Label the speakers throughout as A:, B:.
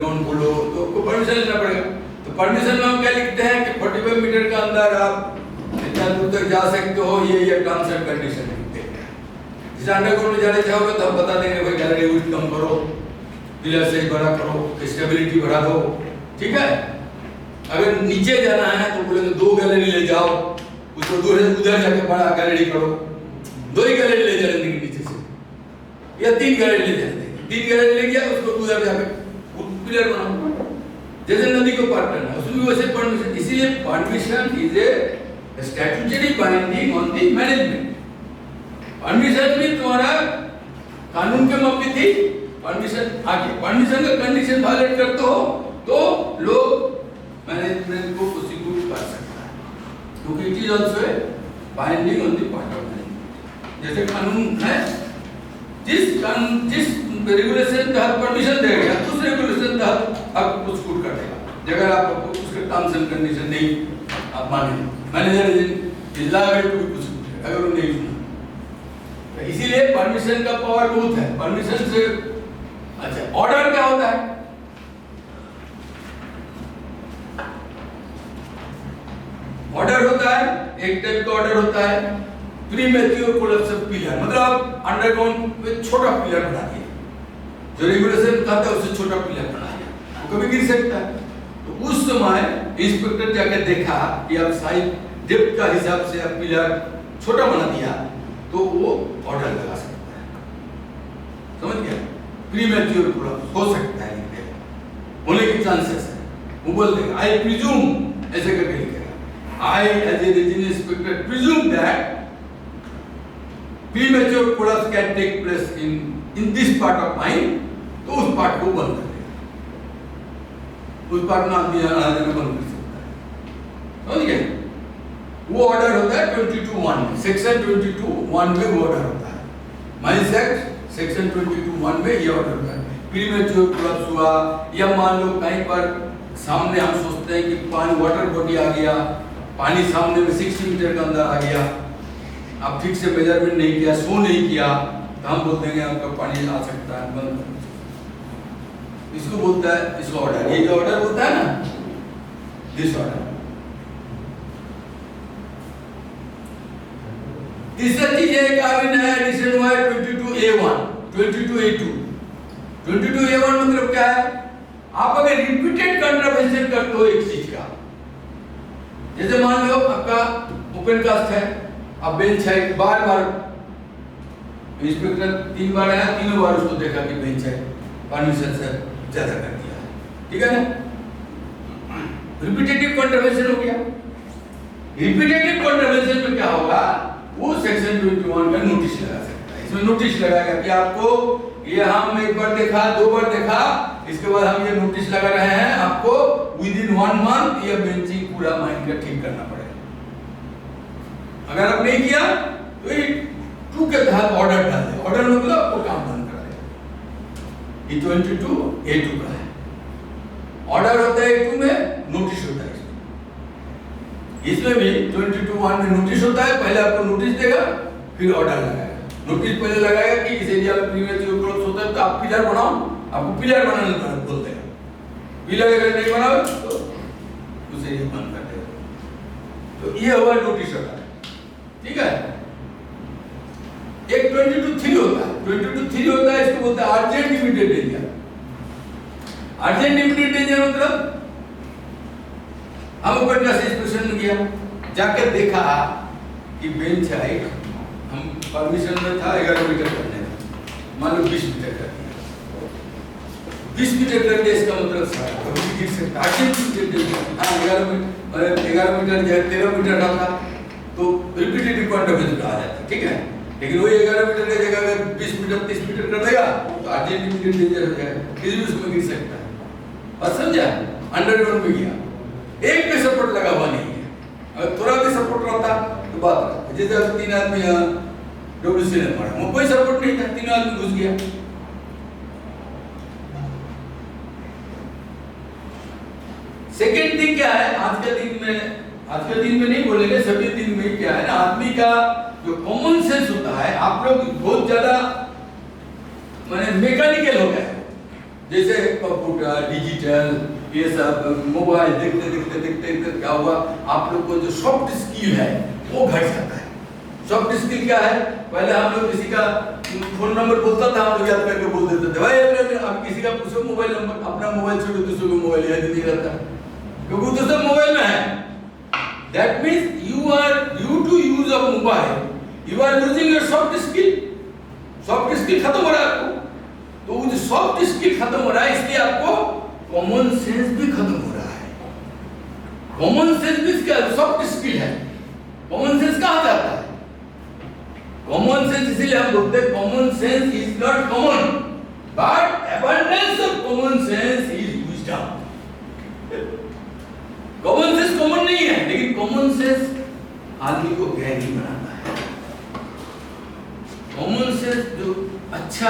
A: बोलो तो आपको परमिशन लेना पड़ेगा। तो परमिशन में हम क्या लिखते हैं कि 45 मीटर के अंदर आप इतना दूर तक जा सकते हो, ये टर्म्स एंड कंडीशन लिखते हैं। जैसे अंडरग्राउंड में जाना चाहोगे तो हम बता देंगे भाई गैलरी विड्थ कम करो, पिलर साइज बड़ा करो, स्टेबिलिटी बढ़ा दो, ठीक है। अगर नीचे जाना है तो बोलेंगे 2 गैलरी ले जाओ, उसको उधर जाके बड़ा गैलरी करो, 2 ही गैलरी ले जाने देंगे नीचे से, या 3 गैलरी ले जाने देंगे, 3 गैलरी ले गया उसको उधर जाके पिलर बनाओ। जैसे नदी को पार करना है उसमें भी वैसे परमिशन, इसीलिए permission is a statutory binding on the management. Permission भी तुम्हारा कानून के मुताबिक थी, परमिशन आगे परमिशन का कंडीशन वायलेट करते हो तो लोग मैनेजमेंट को प्रोसिक्यूट कर सकता है, क्योंकि it is also a binding on the part of management. जैसे कानून है, जिस रेगुलेशन तहत परमिशन देगा उस रेगुलेशन तहत आप प्रोसिक्यूट कर देगा। अगर आप उसके टर्म्स एंड कंडीशन नहीं आप माने, manager is liable to prosecute अगर वो नहीं सुना। इसीलिए परमिशन का पावर बहुत है। परमिशन से अच्छा ऑर्डर क्या होता है? ऑर्डर होता है एक टाइप का ऑर्डर होता है प्रीमेच्योर कोलैप्स ऑफ पिलर, मतलब आप अंडरग्राउंड में छोटा पिलर बना दिया, जो रेगुलेशन कहता है उससे छोटा पिलर बना दिया, वो कभी गिर सकता है। तो उस समय इंस्पेक्टर जाकर देखा कि आप साइज डेप्थ का हिसाब से आप पिलर छोटा बना दिया तो वो ऑर्डर लगा सकता है, समझ गया? प्रीमेच्योर कोलैप्स हो सकता है, होने के चांसेस है, वो बोल देगा आई प्रिज्यूम, ऐसे करके लिखेगा I as a regional inspector presume that premature collapse can take place in this part of mine, तो उस पार्ट को बंद कर देगा, उस पार्ट में आदमी आना जाना बंद कर सकता है, समझ गए? वो ऑर्डर होता है 22(1) में, सेक्शन 22(1) में वो ऑर्डर होता है। माइंस एक्ट सेक्शन 22(1) में ये ऑर्डर होता है। प्रीमेच्योर कोलैप्स हुआ या मान लो कहीं पर सामने हम सोचते हैं कि पानी वाटर बॉडी आ गया, पानी सामने में 60 मीटर के अंदर आ गया, आप ठीक से मेजरमेंट नहीं किया, शो नहीं किया, तो हम बोल देंगे आपका पानी आ सकता है, बंद कर। इसको बोलता है इसका ऑर्डर, ये जो ऑर्डर होता है ना, दिस ऑर्डर। तीसरा चीज है कि अभी नया एडिशन हुआ है 22A1, 22A2। 22A1 मतलब क्या है? आप अगर रिपीटेड कंट्रावेंशन करते हो एक चीज का, जैसे मान लो आपका ओपन कास्ट है, अब बेंच है, बार बार इंस्पेक्टर 3 बार आया, तीनों बार उसको देखा कि बेंच है, परमिशन से ज्यादा कर दिया, ठीक है ना? रिपीटेटिव कंट्रावेंशन हो गया। रिपीटेटिव कंट्रावेंशन में क्या होगा? वो सेक्शन 21 का नोटिस लगा सकता है। इसमें नोटिस लगाएगा कि आपको ये हम एक बार देखा, 2 बार देखा, इसके बाद हम ये नोटिस लगा रहे हैं, आपको विदिन 1 मंथ ये बेंचिंग पूरा माइंड का ठीक करना पड़ेगा। अगर आप नहीं किया तो ये 2 के तहत ऑर्डर डाल दे, ऑर्डर मतलब आपको काम बंद करा दे। ये 22A2 का है, ऑर्डर होता है A2 में, नोटिस होता है इसमें भी 22(1) में नोटिस होता है। पहले आपको नोटिस देगा, फिर ऑर्डर लगाएगा। नोटिस पहले लगाएगा कि इस एरिया में प्रीमेच्योर कोलैप्स होता है तो आप पिलर बनाओ, आपको पिलर बनाने बोल देगा। पिलर अगर नहीं बनाओ तो उसे ये बंद कर देगा। तो ये हुआ नोटिस होता है, ठीक है। एक 22(3) होता है, 22(3) होता है, इसको बोलते हैं urgent immediate danger. Urgent immediate danger मतलब हम ऊपर का इंस्पेक्शन में गया, जाकर देखा कि बेंच है, हम परमिशन में था 11 मीटर करने का, मान लो 20 मीटर कर दिया, 20 मीटर कर दिया, इसका मतलब सारा कभी गिर सकता है। 11 मीटर 13 मीटर रहा तो रिपीटेटिव कंट्रावेंशन कहा जाता है, ठीक है। लेकिन वही 11 मीटर की जगह अगर 20 मीटर 30 मीटर कर देगा तो अर्जेंट इमीडिएट डेंजर हो जाएगा, किसी भी उसमें गिर सकता है। बात समझा? अंडरग्राउंड में गया, एक भी सपोर्ट लगा हुआ नहीं है, अगर थोड़ा भी सपोर्ट रहता तो बात रहता। जैसे 3 आदमी WC ने मारा, वो कोई सपोर्ट नहीं था, 3 आदमी घुस गया। सेकेंड थिंग क्या है? आज के दिन में नहीं बोलेंगे, सभी दिन में क्या है ना, आदमी का जो कॉमन सेंस होता है, आप लोग बहुत ज्यादा मैंने मैकेनिकल हो गया, जैसे कंप्यूटर, डिजिटल, ये सब मोबाइल देखते देखते देखते देखते क्या हुआ, आप लोग को जो सॉफ्ट स्किल है वो घट जाता है। सॉफ्ट स्किल क्या है? पहले हम लोग किसी का फोन नंबर बोलता था, हम लोग याद करके बोल देते थे भाई। अब किसी का पूछो मोबाइल नंबर, अपना मोबाइल छोड़ो दूसरों को मोबाइल याद नहीं रहता क्योंकि वो तो सब मोबाइल में है। That means you are due to use of mobile, you are losing your soft skill. Soft skill खत्म हो रहा है आपको, तो वो जो सॉफ्ट स्किल खत्म हो रहा है इसलिए आपको कॉमन सेंस भी खत्म हो रहा है। कॉमन सेंस भी क्या सॉफ्ट स्किल है। कॉमन सेंस कहाँ जाता है? कॉमन सेंस इसीलिए हम बोलते हैं common sense is not common but abundance of common sense is wisdom. Common sense common नहीं है, लेकिन कॉमन सेंस आदमी को ज्ञानी बनाता है। कॉमन सेंस जो अच्छा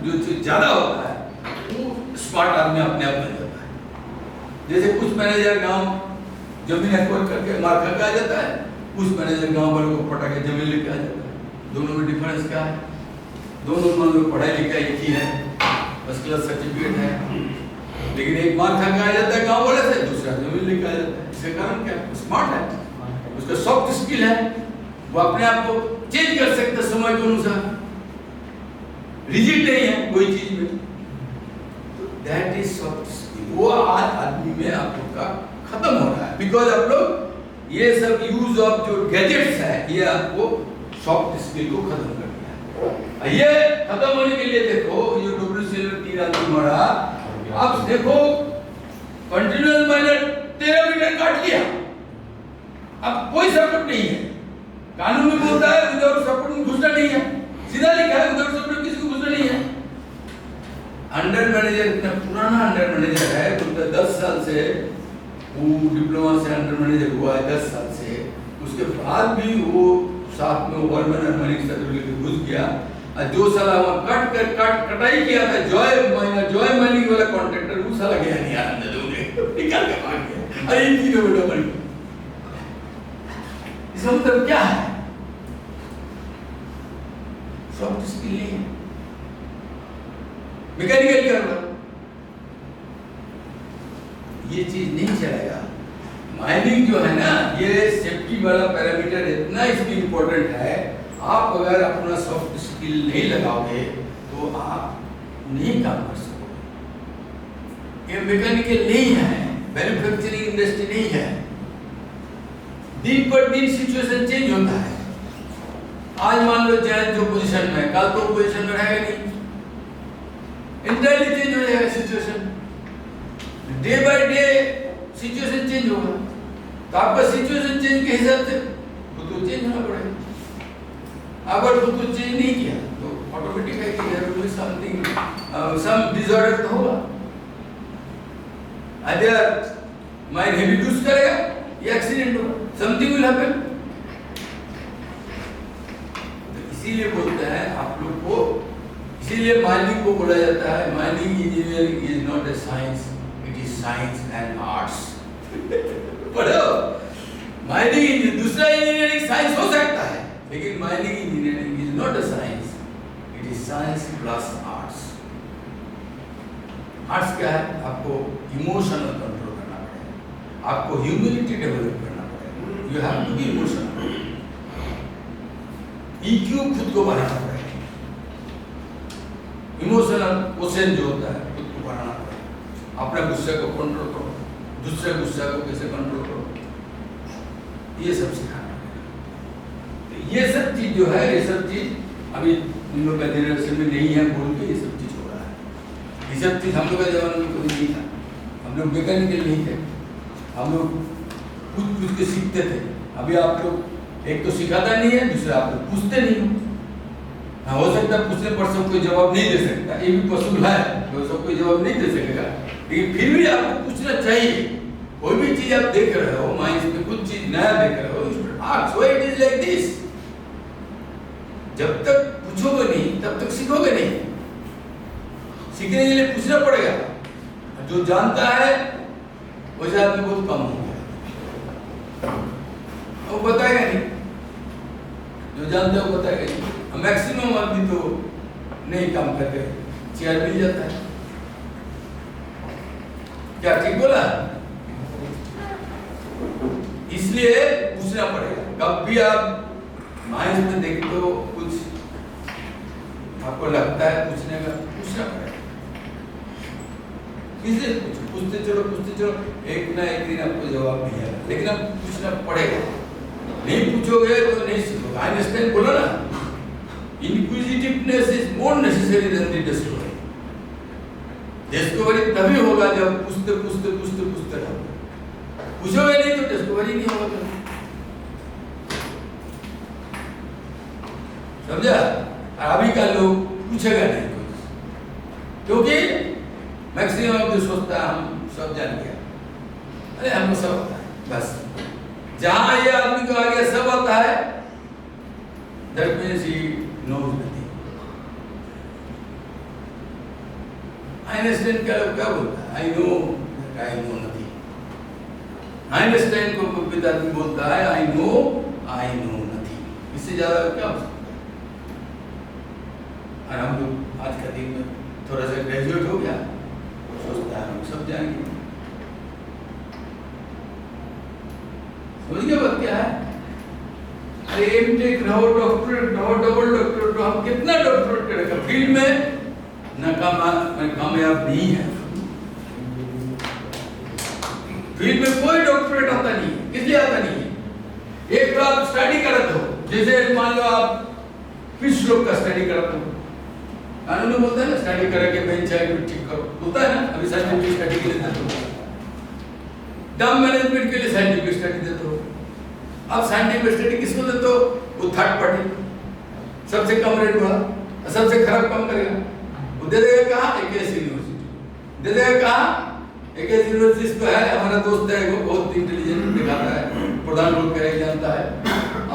A: जो ज्यादा होता है वो स्मार्ट आदमी अपने आप बन जाता है। जैसे कुछ मैनेजर गांव जमीन एक्वायर करके मार खा के आ जाता है, कुछ मैनेजर गांव वालों को पटा के जमीन लेके आ जाता है। दोनों में डिफरेंस क्या है? दोनों में पढ़ाई लिखाई एक ही है, फर्स्ट क्लास सर्टिफिकेट है, लेकिन एक मार खा के आ जाता है गांव वाले से, दूसरा जमीन लेके आ जाता है। इसका कारण क्या? स्मार्ट है, उसका सॉफ्ट स्किल है, वो अपने आप को चेंज कर सकता है समय के अनुसार, रिजिड नहीं है कोई चीज में। तो दैट इज सॉफ्ट स्किल। वो आज आदमी में आप लोग का खत्म हो रहा है बिकॉज आप लोग ये सब यूज ऑफ जो गैजेट्स है ये आपको सॉफ्ट स्किल को खत्म कर दिया। ये खत्म होने के लिए देखो ये WCL में 3 आदमी मरा, आप देखो कंटिन्यूअस माइनर 13 मीटर काट लिया, अब कोई सपोर्ट नहीं है। कानून में बोलता है विदाउट सपोर्ट घुसना नहीं है, सीधा लिखा है विदाउट सपोर्ट किसी को घुसना नहीं है। अंडर मैनेजर इतना पुराना अंडर मैनेजर है, तो 10 साल से वो डिप्लोमा से अंडर मैनेजर हुआ है, 10 साल से, उसके बाद भी वो साथ में ओवरमैन और मैनेजर सर्टिफिकेट घुस गया। और जो साला वहां कटाई किया था जॉय माइनिंग वाला कॉन्ट्रैक्टर, वो साला गया नहीं आनंद दोगे निकाल के भाग गया। अरे ये तीनों बेटा मर गए। इसका मतलब क्या है? सॉफ्ट स्किल नहीं है, मैकेनिकल कर रहा, ये चीज नहीं चलेगा। माइनिंग जो है ना, ये सेफ्टी वाला पैरामीटर इतना इसमें इंपॉर्टेंट है, आप अगर अपना सॉफ्ट स्किल नहीं लगाओगे तो आप नहीं काम कर सकोगे। ये मैकेनिकल नहीं है, मैन्युफैक्चरिंग इंडस्ट्री नहीं है। दिन पर दिन सिचुएशन चेंज होता है। आज मान लो जैन जो पोजीशन में है, कल तो पोजीशन में रहेगा नहीं, इंटायरली चेंज हो जाएगा situation. Day by day situation change होगा, तो आपका सिचुएशन चेंज के हिसाब से तो चेंज होना पड़ेगा। अगर तो कुछ चेंज नहीं किया तो automatically there will be something, some disorder तो होगा। अदर माइंड रिड्यूस करेगा, ये एक्सीडेंट होगा, समथिंग विल हैपन। तो इसीलिए बोलते हैं आप लोग को, इसीलिए माइनिंग को बोला जाता है mining engineering is not a science, it is science and arts. पढ़ो, माइनिंग दूसरा इंजीनियरिंग साइंस हो सकता है, लेकिन mining engineering is not a science, it is science plus arts. Arts क्या है? आपको इमोशनल कंट्रोल करना पड़ेगा, आपको ह्यूमिलिटी डेवलप करना पड़ेगा, you have to be emotional. EQ खुद को बढ़ाना पड़ेगा, इमोशनल क्वेश्चन जो होता है खुद को बढ़ाना पड़ेगा। अपने गुस्से को कंट्रोल करो, दूसरे गुस्से को कैसे कंट्रोल करो, ये सब सिखाना है। ये सब चीज जो है, ये सब चीज अभी हम लोग का जनरेशन में नहीं है, बोल के ये सब चीज हो रहा है। ये सब चीज हम लोग के जमाने में कोई नहीं था, हम लोग मैकेनिकल नहीं थे, हम लोग कुछ के सीखते थे। अभी आप लोग एक तो सिखाता नहीं है, दूसरा आप लोग पूछते नहीं हो। हाँ, हो सकता है पूछने पर सब कोई जवाब नहीं दे सकता, ये भी पॉसिबल है, तो सब कोई जवाब नहीं दे सकेगा, लेकिन फिर भी आपको पूछना चाहिए। कोई भी चीज आप देख रहे हो, माइंड में कुछ चीज नया देख रहे हो, ask why it is like this. जब तक पूछोगे नहीं तब तक सीखोगे नहीं। सीखने के लिए पूछना पड़ेगा। जो जानता है वैसे आदमी बहुत कम हो गया, वो बताएगा नहीं, जो जानता है वो बताएगा नहीं। मैक्सिमम आदमी तो नहीं काम करके चेयर मिल जाता है, क्या ठीक बोला? इसलिए पूछना पड़ेगा। कब भी आप माइंस में देखते हो कुछ आपको लगता है पूछने का, पूछना पड़ेगा। किससे पूछते चलो, एक ना एक दिन आपको जवाब नहीं आएगा, लेकिन आप पूछना पड़ेगा। नहीं पूछोगे तो नहीं सीखोगे। आइंस्टाइन बोला ना, inquisitiveness is more necessary than the discovery. Discovery तभी होगा जब पूछते रहो। पूछोगे नहीं तो डिस्कवरी नहीं होगा। समझा? अभी का लोग पूछेगा नहीं कुछ, क्योंकि मैक्सिमम जो सोचता है हम सब जान गया, अरे हमको सब आता है। बस जहां ये आदमी को आ गया सब आता है, that means he knows nothing. Einstein क्या बोलता है? I know that I know nothing. Einstein को पिता भी बोलता है I know nothing. इससे ज्यादा क्या हो सकता है? और हम लोग आज का दिन में थोड़ा सा ग्रेजुएट हो गया, सोचता है हम सब जाएंगे। समझिए बात क्या है? अरे एमटेक रहो, डॉक्टरेट रहो, डबल डॉक्टरेट रहो, हम कितना डॉक्टरेट करेगा? फील्ड में कामयाब नहीं है। फील्ड में कोई डॉक्टरेट आता नहीं है। इसलिए आता नहीं है, एक तो आप स्टडी करते हो, जैसे मान लो आप फिश लोग का स्टडी करते हो, कानून बोलता है ना स्टडी करके बेंच साइड ठीक करो, होता है ना। अभी साइंटिफिक स्टडी के लिए देते हो, डम मैनेजमेंट के लिए साइंटिफिक स्टडी देते हो। आप साइंटिफिक स्टडी किसको देते हो? वो थर्ड पार्टी, सबसे कम रेट वाला, सबसे खराब काम करेगा, वो दे देगा कहाँ? एकेएस यूनिवर्सिटी दे देगा कहाँ? एकेएस यूनिवर्सिटी तो है, हमारा दोस्त है वो बहुत इंटेलिजेंट दिखाता है, प्रधान रोड का जानता है,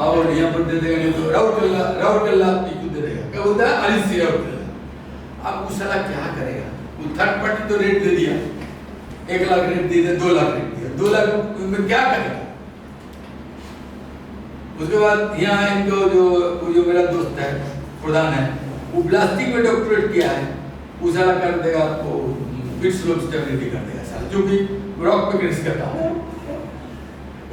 A: और यहाँ पर दे देगा। नहीं तो राउरकेला आपकी दे देगा, क्या बोलता है? आलिसी राउरकेला। अब उस साला क्या करेगा? वो थर्ड पार्टी तो रेट दे दिया, 1 लाख रेट दे दिया, 2 लाख रेट दिया, 2 लाख में क्या करेगा? उसके बाद यहाँ इनको जो मेरा दोस्त है प्रधान है, वो प्लास्टिक में डॉक्टरेट किया है, वो साला कर देगा आपको फिट स्लोप स्टेबिलिटी कर देगा साला, जो कि रॉक पे क्रिस करता है।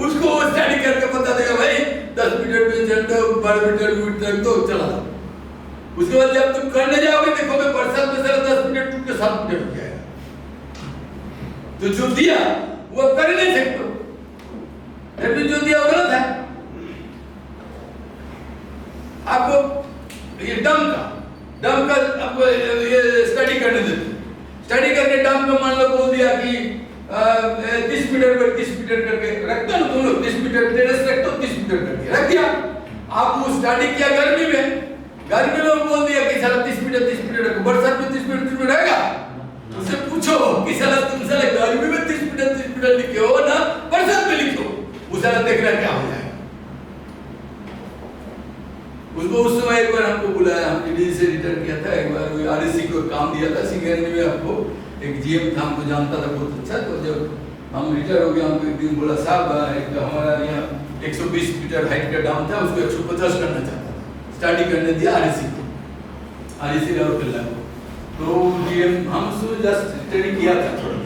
A: उसको स्टडी करके बता देगा भाई 10 मीटर पे चलते हो, 12 मीटर तक तो चला। उसके बाद जब तुम करने जाओगे देखोगे बरसात में सारा 10 मिनट टूट के 7 मिनट हो जाएगा। तो जो दिया वो अब कर नहीं सकते, लेकिन जो दिया वो गलत है। आपको ये डम का आपको ये स्टडी करने देते, स्टडी करके डम का मान लो बोल दिया कि 30 मीटर पर 30 मीटर करके रखता ना तुम लोग, 30 मीटर टेरेस रखते हो, 30 मीटर करके रख दिया। आप वो स्टडी किया गर्मी में बोल दिया कि साला 30 मीटर रखो, बरसात में 30 मीटर रहेगा? उससे पूछो कि साला तुम साला गर्मी में 30 मीटर लिखे हो ना, बरसात में लिखो, वो साला देखना क्या हो जाएगा। उसको उस समय एक बार हमको बुलाया, हमने दिल्ली से रिटर्न किया था, एक बार आरएससी को काम दिया था सिंगरनी में। आपको एक जीएम था, हमको जानता था बहुत अच्छा। तो जब हम रिटायर हो गया, हमको एक दिन बोला साहब एक हमारा यहाँ 120 मीटर हाइट का डैम था, उसको 150 करना चाहता था, स्टडी करने दिया आरएससी राउरकेला को। तो जीएम हम उसको जस्ट स्टडी किया था थोड़ा,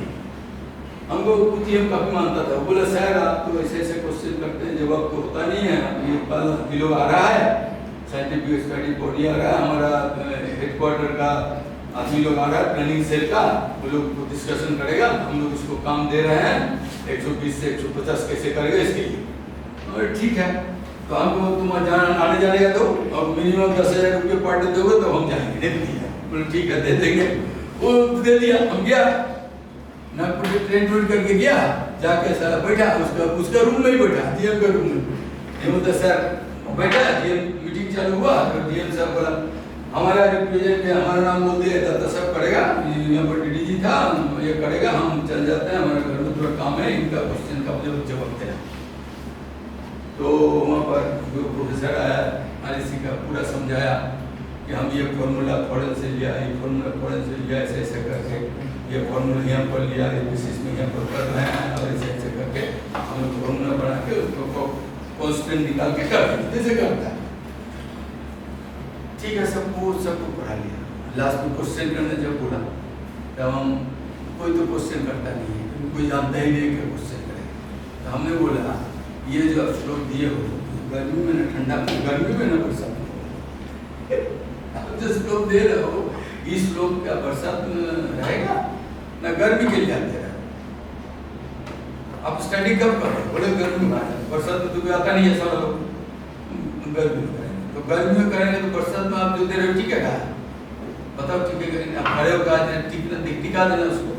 A: हमको जीएम काफी मानता था। वो बोला सर आप तो ऐसे क्वेश्चन करते हैं, जवाब तो होता नहीं है। ये पल लोग आ रहा है, साइंटिफिक स्टडी बॉडी आ रहा है, हमारा हेडक्वार्टर का आदमी लोग आ रहा है, प्लानिंग सेल का, वो लोग डिस्कशन करेगा, हम लोग इसको काम दे रहे हैं 120 से 150 कैसे करेगा इसके लिए। और ठीक है, तो हमको तुम आने जाने का दो, और मिनिमम 10,000 रुपये पर डे दोगे तो हम जाएंगे। दे दिया, बोले ठीक है दे देंगे। वो दे दिया, हम गया नागपुर से ट्रेन करके गया, जाके सारा बैठा उसका रूम में ही बैठा, जीएम का रूम में। ये बोलता सर बैठा, जीएम मीटिंग चालू हुआ, तो डीएम साहब बोला हमारा रिप्रेजेंट हमारा नाम बोल दिया था, सब करेगा, यहाँ पर डीडीजी था, ये करेगा, हम चल जाते हैं, हमारे घर में थोड़ा काम है, इनका क्वेश्चन का जवाब देना। तो वहाँ पर जो प्रोफेसर आया आरएससी का, पूरा समझाया कि हम ये फॉर्मूला फॉरेन से लिया, ये फॉर्मूला फॉरेन से लिया, ऐसे ऐसे करके ये फॉर्मूला यहाँ पर लिया, ये बेसिस में यहाँ पर कर रहे हैं, और ऐसे ऐसे करके हम लोग फॉर्मूला बना के उसको कॉन्स्टेंट निकाल के कर जैसे करता है। ठीक है, सबको पढ़ा लिया। लास्ट में क्वेश्चन करने जब बोला, तब हम कोई तो क्वेश्चन करता नहीं है, कोई जानता ही नहीं क्या क्वेश्चन करें। तो हमने बोला ये जो आप श्लोक दिए हो गर्मी में ना ठंडा, गर्मी में ना बरसात में, आप जो श्लोक दे रहे हो इस श्लोक का बरसात में रहेगा ना गर्मी के लिए आते रहे। आप स्टडी कब कर रहे हो? बोले गर्मी में आता है, बरसात में तो कोई आता नहीं है सारा लोग, गर्मी में करेंगे। तो गर्मी में करेंगे तो बरसात में आप जो दे रहे हो टिकेगा? बताओ टिकेगा? आप खड़े होकर टिका देना उसको।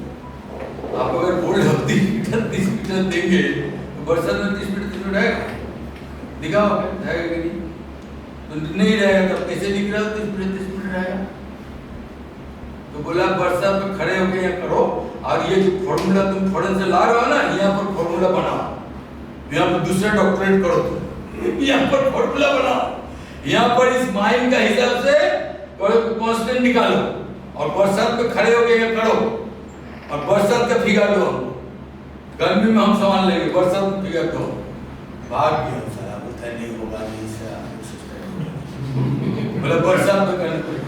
A: आप अगर बोल्ड 30 मीटर देंगे तो बरसात में 30 मीटर रहेगा? दिखाओ रहेगा कि नहीं? तो नहीं रहेगा तब कैसे दिख रहा है 30 मीटर रहेगा? तो बोला बरसात में खड़े होकर यहाँ करो, और ये जो फॉर्मूला तुम फॉरेन से ला रहे हो ना, यहाँ पर फॉर्मूला बनाओ, यहाँ पर दूसरा डॉक्टरेट करो तुम, यहाँ पर फॉर्मूला बनाओ, यहाँ पर इस माइंड का हिसाब से कांस्टेंट निकालो, और बरसात में खड़े होकर यहाँ करो, और बरसात का फिगर दो। गर्मी में हम संभाल लेंगे, बरसात में फिगर दो। भाग गया सारा, बोलता नहीं होगा नहीं सर, बोला बरसात में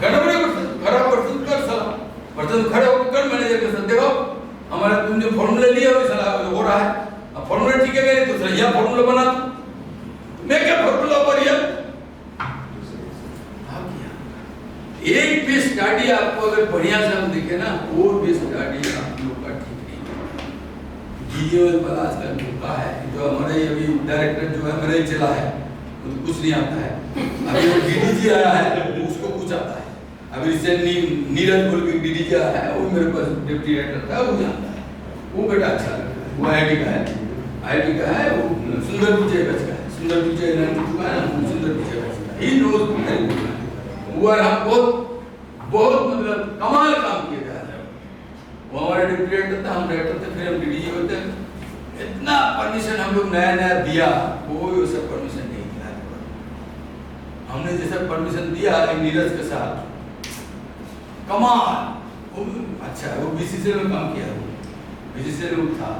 A: करना पड़ेगा, खराब बरसात कर साला, बरसात खड़े होकर कर मैनेजर के साथ। देखो हमारा तुम जो फॉर्मूला लिया हो रहा है, अब फॉर्मूला ठीक है नहीं तो सर यह फॉर्मूला बना दो। मैं क्या फॉर्मूला पर एक भी स्टडी आपको अगर बढ़िया से हम देखे ना, वो भी स्टडी आप लोग का ठीक नहीं। जीएल पर आजकल धोखा है, जो हमारे अभी डायरेक्टर जो है मेरे चला है तो कुछ नहीं आता है। अभी वो डीडीजी आया है उसको कुछ आता है। अभी रिसेंटली नीरज बोल के डीडीजी आया है, वो मेरे पास डिप्टी डायरेक्टर था, वो जानता है, वो बेटा अच्छा लगता है, वो आईआईटी का है, आईआईटी का है, वो सुंदर विजय का है, सुंदर विजय सुंदर विजय का ही रोज वो हम बहुत मतलब कमाल काम किए जा रहे हैं। वो हमारे डिप्टी डायरेक्टर था, हम डायरेक्टर थे, फिर हम डीडीजी होते। इतना परमिशन हम लोग नया नया दिया, कोई उसे परमिशन नहीं दिया। हमने जैसा परमिशन दिया नीरज के साथ, कमाल अच्छा है। वो बीसीसीएल में काम किया, बीसीसीएल में था,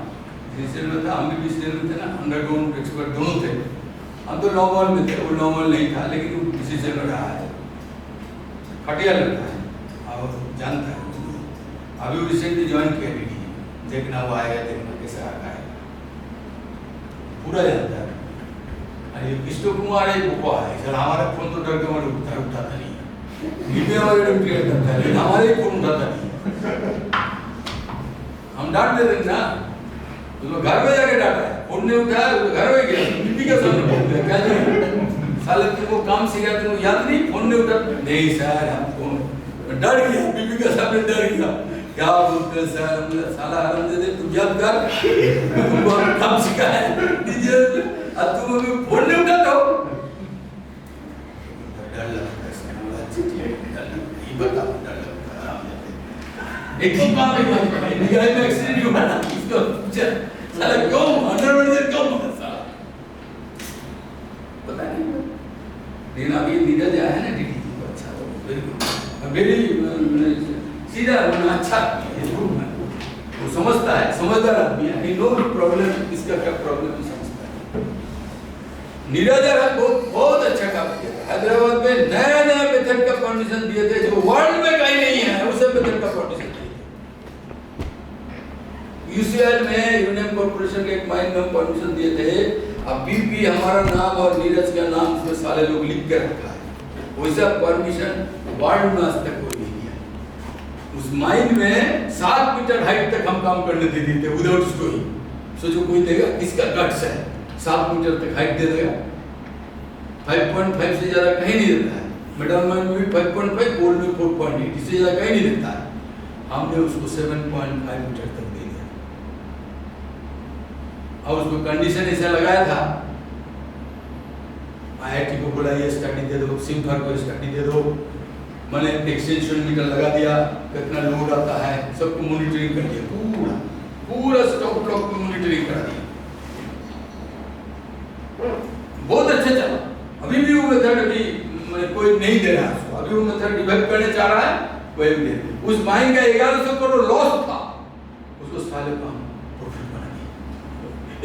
A: बीसीसीएल में था, हम भी बीसीसीएल में थे ना, अंडरग्राउंड एक्सपर्ट दोनों थे। हम तो नॉर्मल में थे, वो नॉर्मल नहीं था, लेकिन वो बीसीसीएल में रहा है, खटिया लड़का है और जानता है। अभी वो रिसेंटली ज्वाइन किया डीडी, देखना वो आएगा, देखना कैसा आता है, पूरा जानता है। अरे विष्णु कुमार एक बुआ है सर, हमारा फोन तो डर के हमारे उठाता नहीं है, मीडिया वाले डर करता है, लेकिन हमारे फोन उठाता नहीं। हम डांट देते ना, तो घर में जाके डांटा है, फोन नहीं उठाया तो घर में गया, बीबी के सामने बोल दिया क्या नहीं साले तुमको काम सिखा, तुमको याद नहीं, फोन नहीं उठा? नहीं सर हम फोन, डर गया, बीबी के सामने डर गया। क्या बोलते हैं सर, हमने साला आराम दे दे, तू याद कर, तुमको काम सिखा है दीजिए, अब तुम अभी फोन नहीं उठाते हो। डर लगता है सर, ये बताओ डर लगता है। एक ही बात है, इंडिया में एक्सीडेंट हुआ ना, इसको पूछा साला क्यों अंडरवर्ल्ड क्यों साला पता नहीं। लेकिन अब ये नीरज आया है ना डीडी, अच्छा बिल्कुल वेरी सीधा अच्छा, वो समझता है, समझदार आदमी है, नो प्रॉब्लम, इसका क्या प्रॉब्लम समझता है। नीरज बहुत अच्छा काम किया। हैदराबाद में नया नया मेथड का फाउंडेशन दिए थे जो वर्ल्ड में कहीं नहीं है, उसे मेथड का फाउंडेशन दिए। यूसीएल में यूनियन कॉर्पोरेशन के एक माइंड में फाउंडेशन दिए थे। अब बीपी हमारा नाम और नीरज का नाम उसमें सारे लोग लिख के रखा है, वैसा परमिशन वर्ल्ड में आज तक कोई नहीं दिया। उस माइंड में 7 मीटर हाइट तक हम काम करने दे देते विदाउट स्टोरी। सोचो कोई देगा, किसका गट्स है 7 मीटर तक हाइट दे देगा? 5.5 से ज्यादा कहीं नहीं देता है। मेटल में भी 5.5, गोल्ड में 4.8, इससे ज्यादा कहीं नहीं देता है। हमने उसको 7.5 मीटर तक दे दिया, और उसको कंडीशन ऐसा लगाया था, आईआईटी को बोला ये स्टडी दे दो, सिम्फर को स्टडी दे दो, मैंने एक्सटेंशन मीटर लगा दिया, कितना लोड आता है सबको मॉनिटरिंग कर दिया, पूरा स्टॉक ब्लॉक में मॉनिटरिंग करा दिया, बहुत अच्छा चला। अभी भी वो मेथड अभी कोई नहीं दे रहा है, अभी वो मेथड डिवेलप करने चाह रहा है, कोई भी नहीं। उस माइन का 1100 करोड़ लॉस था, उसको साले का प्रॉफिट बना दिया।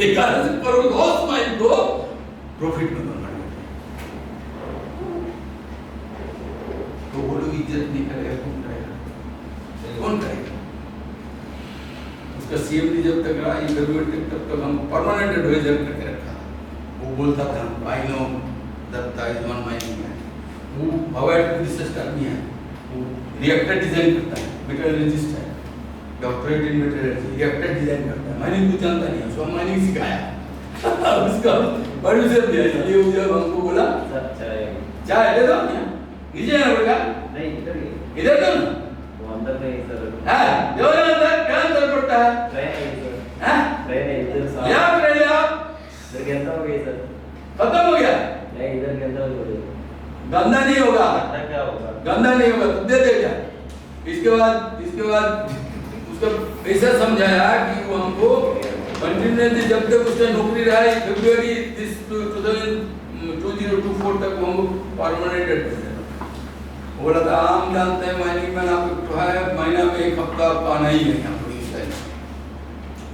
A: 1100 करोड़ लॉस माइन को प्रॉफिट में बना दिया। तो वो लोग इज्जत नहीं करेगा, कौन करेगा? कौन करेगा? उसका सीएमडी जब तक रहा फरवरी तब तक हम परमानेंट एडवाइजर करके रखा। वो बोलता था I know Datta is on mining है, वो हवाई रिसर्च आदमी है, वो रिएक्टर डिजाइन करता है, मेटलर्जिस्ट है, doctorate in metallurgy, reactor design करता है। माइनिंग कुछ जानता नहीं है, उसको माइनिंग सिखाया उसका परमिशन दिया। ये वो जब हमको बोला चाय ले दो नीचे ना बोलेगा
B: नहीं
A: इधर दो ना,
B: वो अंदर नहीं सर।
A: हाँ जो अंदर क्या अंदर पड़ता है
B: ट्रेन है सर।
A: हाँ
B: ट्रेन है इधर साथ।
A: क्या ट्रेन ले आओ,
B: इधर गंदा हो गया सर।
A: खत्म हो गया।
B: नहीं इधर गंदा हो गया।
A: गंदा नहीं होगा,
B: गंदा क्या होगा?
A: गंदा नहीं होगा तो दे देगा। इसके बाद उसको ऐसा समझाया कि वो हमको कंटिन्यूअसली जब तक उसका नौकरी रहा है फरवरी 2024 तक वो हमको परमानेंट एडवाइजर बोला था। हम जानते हैं माइनिंग में आपको है महीना में एक हफ्ता आपका आना ही है यहाँ पर इस टाइम।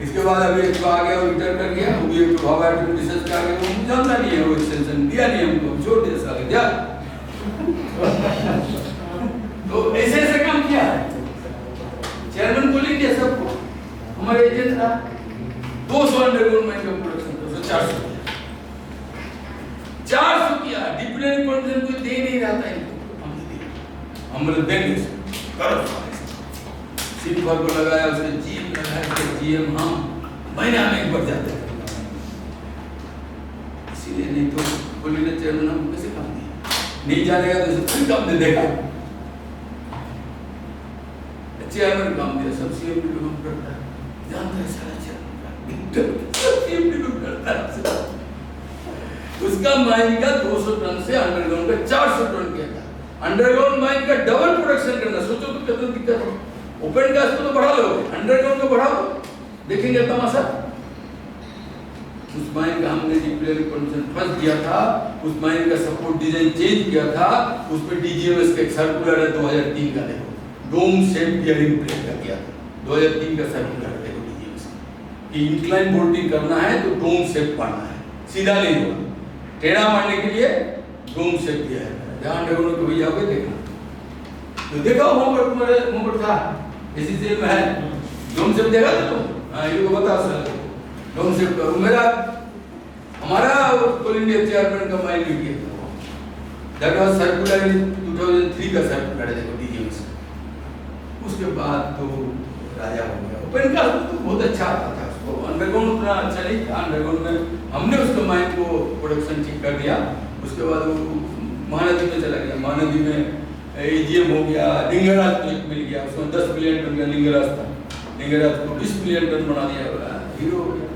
A: इसके बाद अभी एक आ गया वो रिटर्न कर गया, वो भी एक हवा रिसर्च का आ गया, वो जानता नहीं है, वो एक्सटेंशन दिया नहीं हमको, छोड़ दिया साले जा। तो ऐसे ऐसे काम किया चेयरमैन बोलेंगे सबको। हमारे एजेंट था 200 अंडरग्राउंड माइन का प्रोडक्शन 400 किया। डिप्लोमेटिक प्रोडक्शन कोई दे नहीं रहा था इनको, हम बोले देंगे करो। सिल्वर को लगाया, उसने जीएम लगाया, उसने जीएम हम महीना में एक बार जाते थे। इसीलिए नहीं तो बोले ना चेयरमैन हमको कैसे काम दिया, नहीं जानेगा तो फिर काम दे देगा। चेयरमैन काम दिया, सब सीएमडी को काम करता है, जानता है सारा चेयरमैन सब सीएमडी को करता है। उसका माइन का 200 टन से अंडरग्राउंड का 400 टन किया था। अंडरग्राउंड माइन का डबल प्रोडक्शन करना, सोचो तो कितना दिक्कत है। ओपन कास्ट को तो बढ़ा लो, अंडरग्राउंड को बढ़ाओ, देखेंगे तमाशा। उस माइन का हमने डिप्लोमेटिक परमिशन फर्स्ट दिया था, उस माइन का सपोर्ट डिजाइन चेंज किया था, उस पे डीजीएमएस का एक सर्कुलर है 2003 का, देखो डोम शेप बियरिंग प्लेट का किया था 2003 का सर्कुलर है, देखो डीजीएमएस कि इंक्लाइन बोल्टिंग करना है तो डोम शेप मारना है, सीधा नहीं होगा, टेढ़ा मारने के लिए डोम शेप दिया है। जहाँ अंडरग्राउंड को भी जाओगे देखना, तो देखो होमवर्क तुम्हारे होमवर्क था इसी से में है, डोम शेप देखा था तुम? हाँ ये को बता सर डोम शेप का मेरा हमारा ऑल इंडिया चेयरमैन का माइंड भी किया दैट वाज सर्कुलर 2003 का सर्कुलर है, देखो डीजीएमएस। उसके बाद तो राजा हो गया। ओपन का तो बहुत अच्छा आता था, उसको अंडरग्राउंड उतना अच्छा नहीं था। अंडरग्राउंड में हमने उसको माइंड को प्रोडक्शन ठीक कर दिया। उसके बाद वो महानदी में चला गया, महानदी में एजीएम हो गया, लिंगराज को एक मिल गया, उसमें 10 मिलियन टन का लिंगराज था, लिंगराज को 20 मिलियन टन बना दिया, हीरो हो गया।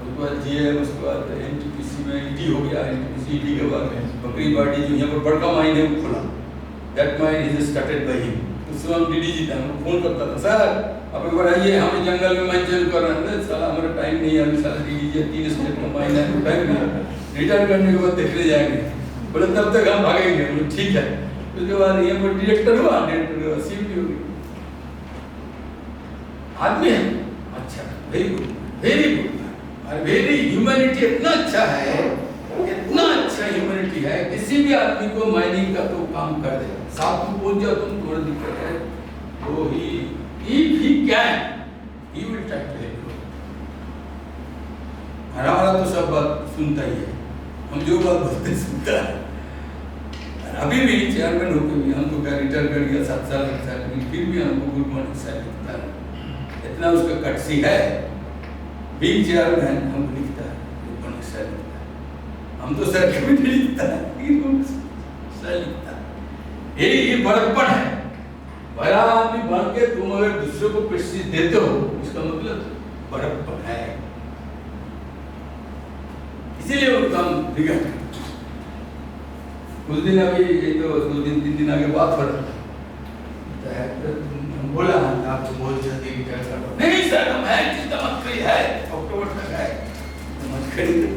A: उसके बाद जीएम, उसके बाद एनटीपीसी में ईडी हो गया, एनटीपीसी ईडी के बाद बकरी पार्टी जो यहाँ पर बड़का माइन है वो खुला, that mine is started by him. उसमें हम डीडीजी था, हमको फोन करता था सर अब एक बार आइए, हमें जंगल में माइन चालू कर रहे हैं, साला हमारा टाइम नहीं है, अभी साला डीडीजी 3 स्टेट का माइन है, टाइम नहीं, रिटर्न करने के बाद देखने जाएंगे। बोले तब तक हम भागेंगे, बोले ठीक है। उसके बाद यहाँ पर डायरेक्टर हुआ, सीएमडी हो गई, आदमी है अच्छा, वेरी गुड, वेरी गुड, और वेरी ह्यूमैनिटी इतना अच्छा है, इतना अच्छा ह्यूमैनिटी है, किसी भी आदमी को माइनिंग का तो काम कर देगा। साथ में पहुंच जाओ तुम, तुम्हारी दिक्कत है तो if he can he will try to help you। हमारा तो सब बात सुनता ही है, हम जो बात बोलते सुनता है। अभी भी चेयरमैन होकर भी हम तो क्या रिटायर कर गया 7 साल लेकिन फिर भी हमको गुड मॉर्निंग सर लिखता है, इतना उसका कटसी है। बीइंग चेयरमैन हमको लिखता है गुड मॉर्निंग सर लिखता है, हम तो सर कभी नहीं लिखता है, सर लिखता है। ये बड़प्पन है, बड़ा आदमी बन के तुम अगर दूसरे को प्रेस्टीज देते हो इसका मतलब बड़प्पन है, इसीलिए वो काम बिगड़ गया। कुछ दिन अभी ये तो 2-3 दिन आगे बात हो रहा था, तो बोला आप तो बहुत जल्दी रिटायर कर लो। नहीं सर हम है चिंता मत करिए, है अक्टूबर तक है तो मत करिए।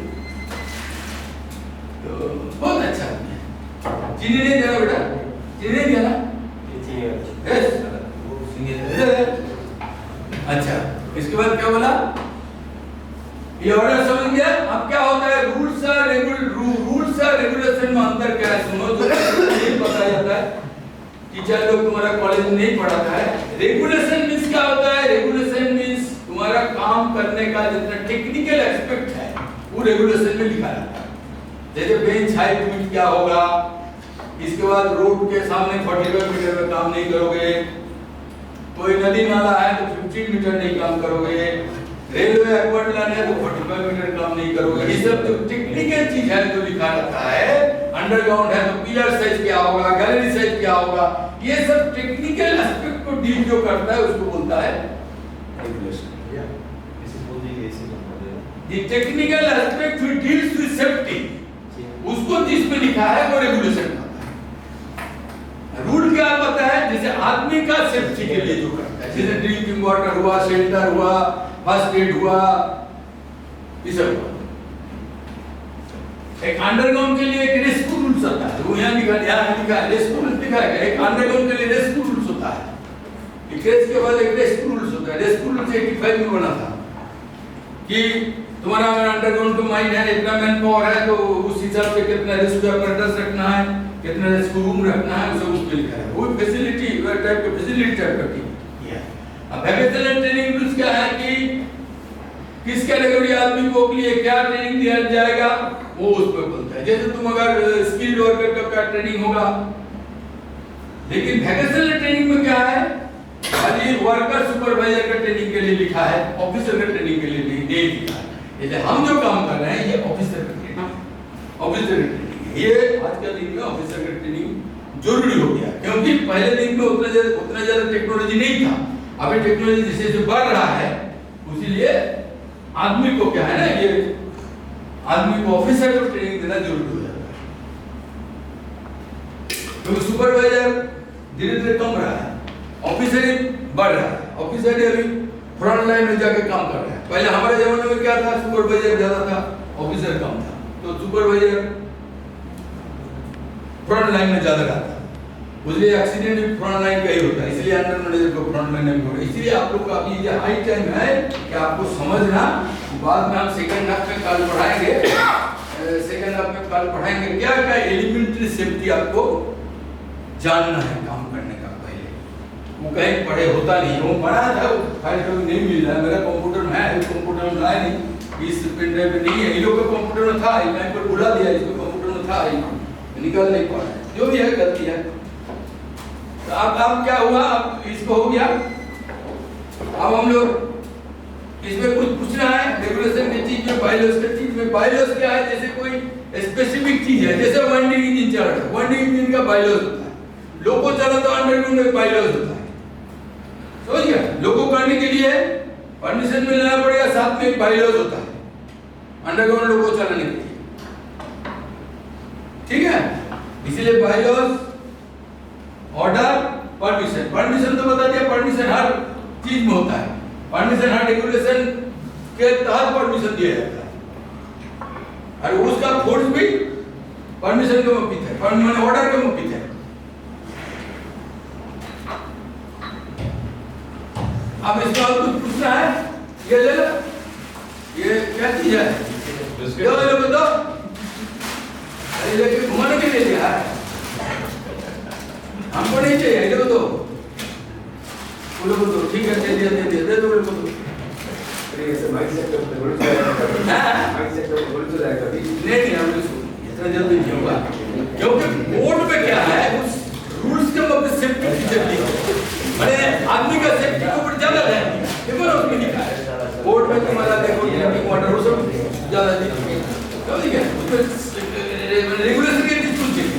A: तो बहुत अच्छा आदमी है। चीनी नहीं देना बेटा, चीनी नहीं देना, अच्छा। इसके बाद क्या बोला, ये ऑर्डर समझ गया। अब क्या होता है, रूल्स और रेगुलेशन में अंतर क्या है सुनो, तो नहीं बताया जाता है, टीचर लोग तुम्हारा कॉलेज में नहीं पढ़ाता है। रेगुलेशन मींस क्या होता है, रेगुलेशन मींस तुम्हारा काम करने का जितना टेक्निकल एस्पेक्ट है वो रेगुलेशन में लिखा रहता है। जैसे बेंच हाइट में क्या होगा, इसके बाद रोड के सामने 45 मीटर में काम नहीं करोगे, कोई नदी नाला है तो 15 मीटर नहीं काम करोगे, रेलवे एक्वार्ड लाइन है तो 45 मीटर काम नहीं करोगे। ये सब जो टेक्निकल चीज है जो लिखा रहता है, अंडरग्राउंड है तो पिलर साइज क्या होगा, गैलरी साइज क्या होगा, ये सब टेक्निकल एस्पेक्ट को डील जो करता है उसको बोलता है regulation. The technical aspect which deals with safety, उसको जिसमें लिखा है वो रेगुलेशन होता है। रूल क्या पता है, जैसे आदमी का सेफ्टी के लिए जो करता है, जैसे ड्रिंकिंग वाटर हुआ, शेल्टर हुआ, फर्स्ट एड हुआ, ये सब हुआ। एक अंडरग्राउंड के लिए एक रेस्क्यू रूल्स होता है, वो यहाँ लिखा है रेस्क्यू रूल्स लिखा है। एक अंडरग्राउंड के लिए रेस्क्यू रूल्स होता है, एक केस के बाद एक रेस्क्यू रूल्स होता है। रेस्क्यू रूल्स 85 में बना था कि तुम्हारा अगर अंडरग्राउंड का माइन है, इतना मैन पावर है, तो उस हिसाब से कितना रेस्क्यू apparatus रखना है, कितना रेस्क्यू रूम रखना है, सब उसमें लिखा है। वो फैसिलिटी टाइप का फैसिलिटी टाइप का किया है। अब वोकेशनल ट्रेनिंग रूल्स क्या है कि किस कैटेगरी आदमी को के लिए क्या ट्रेनिंग दिया जाएगा, वो उस पर बोलता है। जैसे तुम अगर स्किल्ड वर्कर का क्या ट्रेनिंग होगा, लेकिन वोकेशनल ट्रेनिंग में क्या है, खाली वर्कर सुपरवाइजर का ट्रेनिंग के लिए लिखा है, ऑफिसर का ट्रेनिंग के लिए नहीं लिखा है। जैसे हम जो काम कर रहे हैं ये ऑफिसर का ट्रेनिंग, ऑफिसर का ट्रेनिंग, ये आज के दिन में ऑफिसर का ट्रेनिंग जरूरी हो गया, क्योंकि पहले दिन में उतना ज्यादा टेक्नोलॉजी नहीं था। अभी टेक्नोलॉजी जैसे जो बढ़ रहा है, इसीलिए आदमी को क्या है ना, ये आदमी को ऑफिसर को ट्रेनिंग देना जरूरी हो जाता है। क्योंकि सुपरवाइजर धीरे धीरे कम रहा है, ऑफिसर बढ़ रहा है। ऑफिसर अभी फ्रंट लाइन में जाके काम कर रहा है। पहले हमारे जमाने में क्या था, सुपरवाइजर ज्यादा था, ऑफिसर कम था, तो सुपरवाइजर फ्रंट लाइन में ज्यादा रहता है। इसलिए एक्सीडेंट भी फ्रंट लाइन का ही होता है, इसलिए अंडर मैनेजर को फ्रंट लाइन में होता है। इसलिए आप लोग का अभी ये हाई टाइम है कि आपको समझना, बाद में हम सेकंड हाफ में कल पढ़ाएंगे, सेकंड हाफ में कल पढ़ाएंगे क्या क्या एलिमेंट्री सेफ्टी आपको जानना है काम करने का। पहले वो कहीं पढ़े होता नहीं, वो पढ़ा था, फाइल कभी नहीं मिल रहा है। मेरा कंप्यूटर में है, कंप्यूटर में लाया नहीं, इस पेन ड्राइव पे नहीं है, ये लोग का कंप्यूटर में था, मैं पर बुला दिया, इसको कंप्यूटर में था, निकल नहीं पा रहा, जो भी है गलती है। तो अब क्या हुआ, अब इसको हो गया। अब हम लोग इसमें कुछ पूछना है रेगुलेशन की चीज में, बायलॉस की चीज में। बायलॉस क्या है, जैसे कोई स्पेसिफिक चीज है, जैसे वाइंडिंग इंजन चल रहा है, वाइंडिंग इंजन का बायलॉस होता है। लोको चला तो अंडरग्राउंड में बायलॉस होता है, समझ गया। लोको करने के लिए परमिशन में लेना पड़ेगा, साथ में एक बायलॉस होता है अंडरग्राउंड लोको चलाने के लिए, ठीक है। इसलिए बायलॉस, ऑर्डर, परमिशन। परमिशन तो बता दिया, परमिशन हर चीज में होता है, परमिशन हर रेगुलेशन के तहत परमिशन दिया जाता है, और उसका फोर्स भी परमिशन के मुफ्त है, परमिशन ऑर्डर के मुफ्त है। अब इसका और कुछ पूछना है, ये ले लो, ये क्या चीज है, ये लो बताओ, अरे लेके घुमाने के लिए लिया है, हमको नहीं चाहिए, ये बताओ, बोलो बताओ, ठीक है, दे दिया, दे दो बोलो।
C: अरे ऐसे माइक सेक्टर पे बोल जाएगा, माइक सेक्टर पे बोल जाएगा कभी
A: नहीं, हम इतना जल्दी नहीं होगा, क्योंकि बोर्ड पे क्या है, उस रूल्स के मुताबिक सेफ्टी फीचर लिखा है, मैंने आदमी का सेफ्टी के ऊपर ज्यादा ध्यान दिया, देखो ना उसमें लिखा है बोर्ड में, तुम्हारा देखो ड्रिंकिंग वाटर वो सब ज्यादा ठीक है, उसमें रेगुलेशन के चीज कुछ नहीं,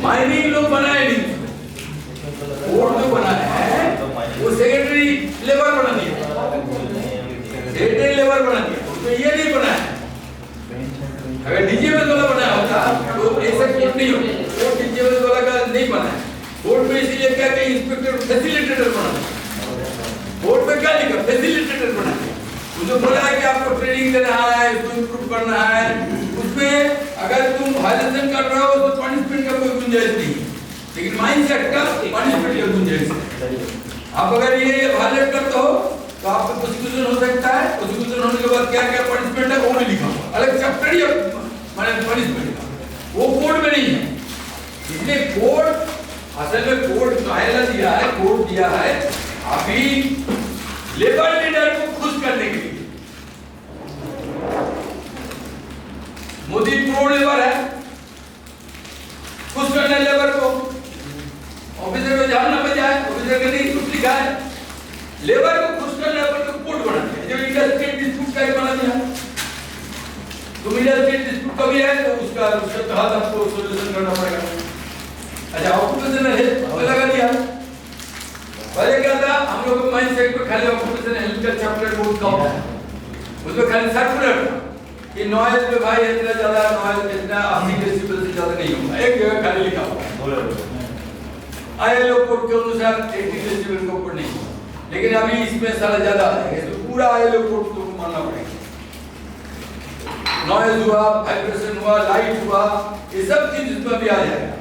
A: माइनिंग लोग बनाए नहीं, बोर्ड जो बना है वो सेक्रेटरी लेवल बना दिया, सेक्रेटरी लेवल बना दिया, उसमें ये नहीं बना है। अगर डीजे में वाला बनाया होता तो ऐसा कुछ नहीं होता, वो डीजे में वाला का नहीं बना है। बोर्ड में इसीलिए क्या कि इंस्पेक्टर फैसिलिटेटर बना है, बोर्ड में क्या लिखा, फैसिलिटेटर बना है। मुझे बोला है कि आपको ट्रेनिंग देना है, इसको इंप्रूव करना है, उसमें अगर तुम वायलेशन कर रहे हो तो पनिशमेंट का कोई गुंजाइश नहीं, लेकिन माइंडसेट का पनिशमेंट का गुंजाइश है। आप अगर ये वायलेट करते हो तो आपको प्रोसिक्यूशन हो सकता है, प्रोसिक्यूशन होने के बाद क्या क्या पनिशमेंट है वो भी लिखा हुआ, अलग चैप्टर ही माने पनिशमेंट का, वो कोड में नहीं है। इसलिए कोड असल में कोड काहेला दिया है, कोड दिया है अभी लेबर लीडर को खुश करने रियल एस्टेट डिस्प्यूट कभी है तो उसका तहत आपको सॉल्यूशन करना पड़ेगा। अच्छा, ऑक्यूपेशनल हेल्थ पे लगा दिया। पहले क्या था, हम लोग माइंड सेट पे खाली ऑक्यूपेशनल हेल्थ का चैप्टर बहुत कम था, उसमें खाली सर्कुलर कि नॉइज में भाई इतना ज्यादा नॉइज इतना 80 डेसिबल से ज्यादा नहीं होगा, एक जगह खाली लिखा हुआ आईएलओ कोड के अनुसार 80 डेसिबल के ऊपर नहीं होगा। लेकिन अभी इसमें सारा ज्यादा है तो पूरा आईएलओ कोड तो मानना पड़ेगा। नॉइज हुआ, वाइब्रेशन हुआ, लाइट हुआ, ये सब चीज इसमें भी आ जाएगा।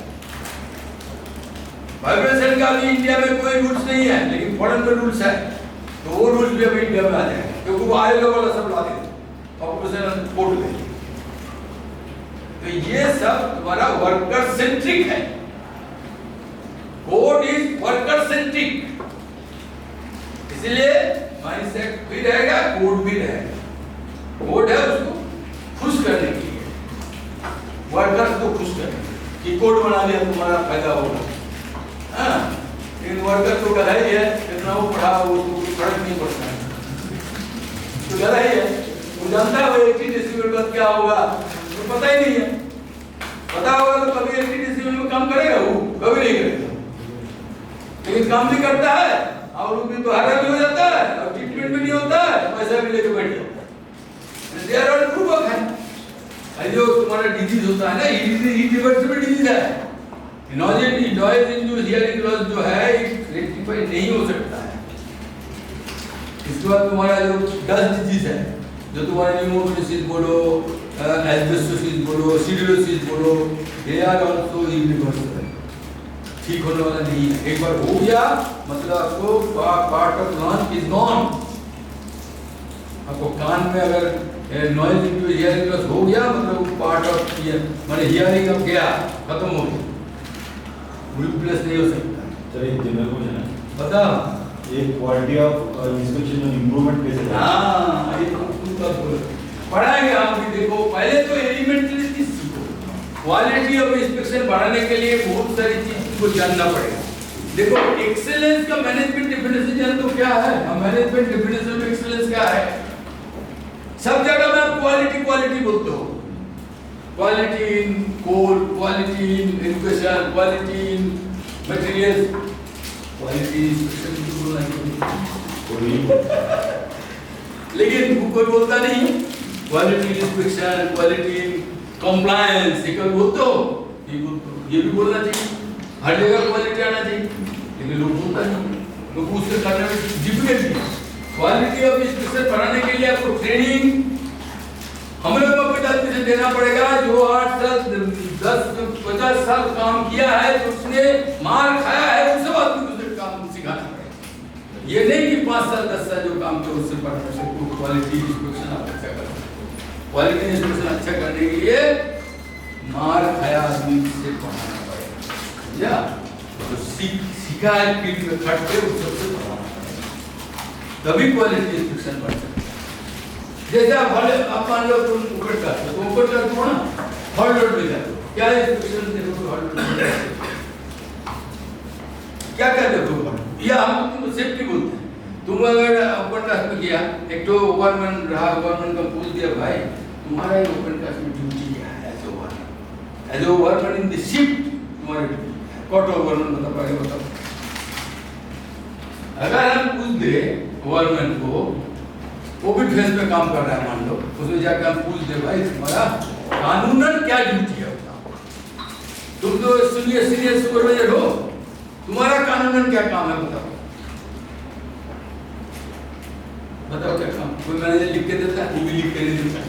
A: वाइब्रेशन का भी इंडिया में कोई रूल्स नहीं है, लेकिन फॉरेन में रूल्स है, तो वो रूल्स भी अभी इंडिया में आ जाएगा, क्योंकि वो आईएलओ वाला सब ला देंगे ऑक्यूपेशनल कोड में। तो ये सब तुम्हारा वर्कर सेंट्रिक है, कोड इज वर्कर सेंट्रिक, इसलिए माइंडसेट भी रहेगा, कोड भी रहेगा। कोड है उसको खुश करने के लिए, वर्कर्स को खुश करने कि कोड बना लिया तुम्हारा फायदा होगा। हाँ, लेकिन वर्कर तो गधा ही है, कितना वो पढ़ा उसको कोई फर्क नहीं पड़ता है, तो गधा ही है। वो जानता है 80 डेसिबल बाद क्या होगा, तो पता ही नहीं है। पता होगा तो कभी 80 डेसिबल में काम करेगा, वो कभी नहीं करेगा, लेकिन काम भी करता है और वो भी बहारा भी हो जाता है और ट्रीटमेंट भी नहीं होता है, पैसा भी लेके बैठ जाता है। दे आर ऑल प्रूफ है। जो तुम्हारा डिजीज होता है ना, इरिवर्सिबल डिजीज है, नॉइज इंड्यूस्ड हियरिंग लॉस जो है रेक्टिफाई नहीं हो सकता है। इसके बाद तुम्हारा जो डस्ट डिजीज है, जो तुम्हारा न्यूमोनिसिस बोलो, एस्बेस्टोसिस बोलो, सिडोसिस बोलो, दे आर आल्सो इरिवर्सिबल, ठीक होने वाला नहीं है। एक बार हो गया मतलब आपको part of lung is gone. आपको कान में अगर नॉइज इंड्यूस्ड हियरिंग लॉस हो गया मतलब पार्ट ऑफ माने हियरिंग अब गया, खत्म हो गया, रिप्लेस नहीं हो सकता।
D: चलिए जनरल क्वेश्चन है,
A: बता
D: ये क्वालिटी ऑफ इंस्पेक्शन में इंप्रूवमेंट कैसे है?
A: हाँ, ये तुम कब बोलो पढ़ाएंगे आप भी। देखो पहले तो एलिमेंट्री चीज सीखो, क्वालिटी ऑफ इंस्पेक्शन बढ़ाने के लिए बहुत सारी चीज को जानना पड़ेगा। देखो एक्सीलेंस का मैनेजमेंट डेफिनेशन जान तो क्या है, मैनेजमेंट डेफिनेशन में एक्सीलेंस क्या है। सब जगह में आप क्वालिटी क्वालिटी बोलते हो, quality in code, quality in education, quality in materials, quality inspection तो बोलना चाहिए, लेकिन वो कोई बोलता नहीं। क्वालिटी इंस्पेक्शन, क्वालिटी कंप्लायंस, ये कोई बोलते हो, ये भी बोलना चाहिए, हर जगह क्वालिटी आना चाहिए, लेकिन लोग बोलता नहीं, लोग उससे करने में डिफिकल्टी। क्वालिटी ऑफ इंस्पेक्शन बढ़ाने के लिए आपको ट्रेनिंग हम लोग को आदमी से देना पड़ेगा जो 8 साल 10 50 साल काम किया है, तो उसने मार खाया है, उस सब आदमी को काम सिखाना पड़ेगा। ये नहीं कि 5 साल 10 साल जो काम किया उससे पढ़ना सकते। क्वालिटी इंस्पेक्शन आप अच्छा करें, क्वालिटी इंस्पेक्शन अच्छा करने के लिए मार खाया आदमी से पढ़ाना पड़ेगा, या तो सीखा है फील्ड में खट के उस सबसे पढ़ाना पड़ेगा, तभी क्वालिटी इंस्पेक्शन बढ़ सकता है। जैसे आप मान लो तुम ऊपर का तो ऊपर का तो ना हॉल लोड ले जाते हो, क्या इंस्पेक्शन देखो तो हॉल लोड क्या क्या देखो, या हम तुम सेफ्टी बोलते हैं। तुम अगर ओपन कास्ट में किया, एक तो ओवरमैन रहा, ओवरमैन का पूछ दिया भाई तुम्हारा ये ओपन कास्ट में ड्यूटी क्या है, as overman in the shift तुम्हारी कॉट ओवरमैन बताओ। अगर हम पूछ दे ओवरमैन को, वो भी फेस पे काम कर रहा है, मान लो उसमें जाकर हम पूछ दे भाई तुम्हारा कानूनन क्या ड्यूटी है, तुम तो सीनियर सुपरवाइजर हो, तुम्हारा कानूनन क्या काम है बताओ, बताओ क्या काम। कोई मैनेजर लिख के देता है, वो भी लिख के नहीं देता,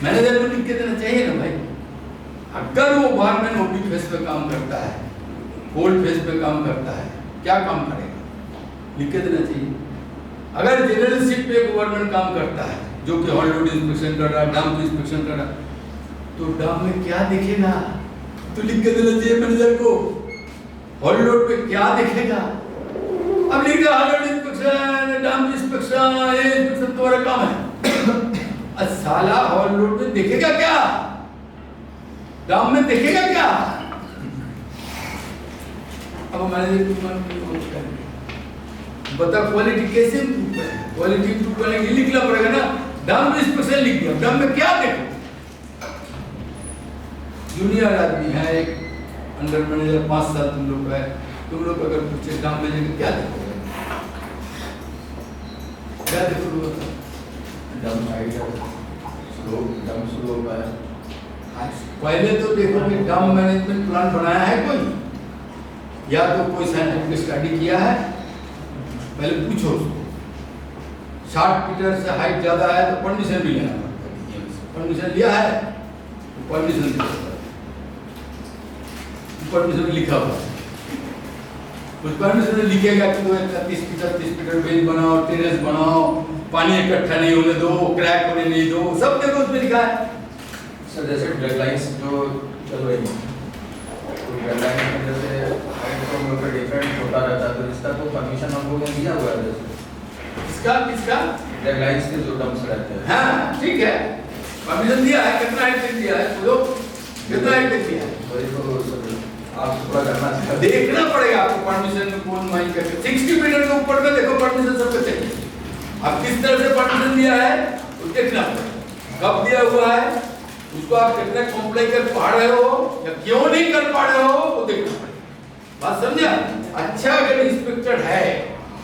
A: मैनेजर को लिख के देना चाहिए ना भाई। अगर वो बारमैन वो भी फेस पे काम करता है, कोल्ड फेस पे काम करता है, क्या काम करेगा, लिख के देना चाहिए। अगर जनरल शिफ्ट पे गवर्नमेंट काम करता है जो कि हॉल लोड इंस्पेक्शन कर रहा है, डैम इंस्पेक्शन कर रहा है, तो डैम में क्या दिखेगा तो लिख के देना चाहिए मैनेजर को, हॉल लोड पे क्या दिखेगा। अब लिख रहा hall load inspection, dam inspection, ये इंस्पेक्शन तुम्हारा काम है। साला हॉल लोड में दिखेगा क्या, डैम में दिखेगा क्या। अब मैनेजर को बता क्वालिटी कैसे इंप्रूव करें, क्वालिटी इंप्रूव करने के लिए लिखना पड़ेगा ना, डैम इंस्पेक्शन लिख दिया, डैम में क्या देखो, जूनियर आदमी है, एक अंडर मैनेजर 5 साल तुम लोग का है, तुम लोग अगर पूछे काम में जाके क्या देखोगे, क्या देखोगे?
C: डम हाइट स्लो डम स्लो का है।
A: पहले तो देखो कि डम मैनेजमेंट प्लान बनाया है कोई, या तो कोई साइंटिफिक स्टडी किया है, पहले पूछो उसको। 60 मीटर से हाइट ज्यादा है तो परमिशन भी लेना पड़ता है, परमिशन लिया है तो परमिशन देना पड़ता है, परमिशन लिखा हुआ है, उस परमिशन में लिखेगा कि तो 30 मीटर बेंच बनाओ, टेरेस बनाओ, पानी इकट्ठा नहीं होने दो, क्रैक होने नहीं दो, सब देखो उसमें लिखा है।
C: सर जैसे डेडलाइंस जो चल रही है, तो डेडलाइन की वजह से हाइट तो हम लोग का डिफरेंट होता रहता है, तो इसका तो परमिशन हम लोगों ने दिया हुआ है जैसे
A: किसका
C: डेडलाइंस के जो टर्म्स रहते हैं।
A: हाँ ठीक है, परमिशन दिया है, कितना हाइट तक दिया है, बोलो कितना हाइट तक दिया है,
C: वही तो सर आप थोड़ा करना चाहिए।
A: देखना पड़ेगा आपको परमिशन में कौन माइंड करके। 60 मीटर के ऊपर में देखो परमिशन सबको चाहिए, आप किस तरह से परमिशन दिया है वो देखना पड़ेगा, कब दिया हुआ है, उसको आप कितना कॉम्प्लाई कर पा रहे हो या क्यों नहीं कर पा रहे हो वो देखना पड़ेगा। बात समझा? अच्छा अगर इंस्पेक्टर है,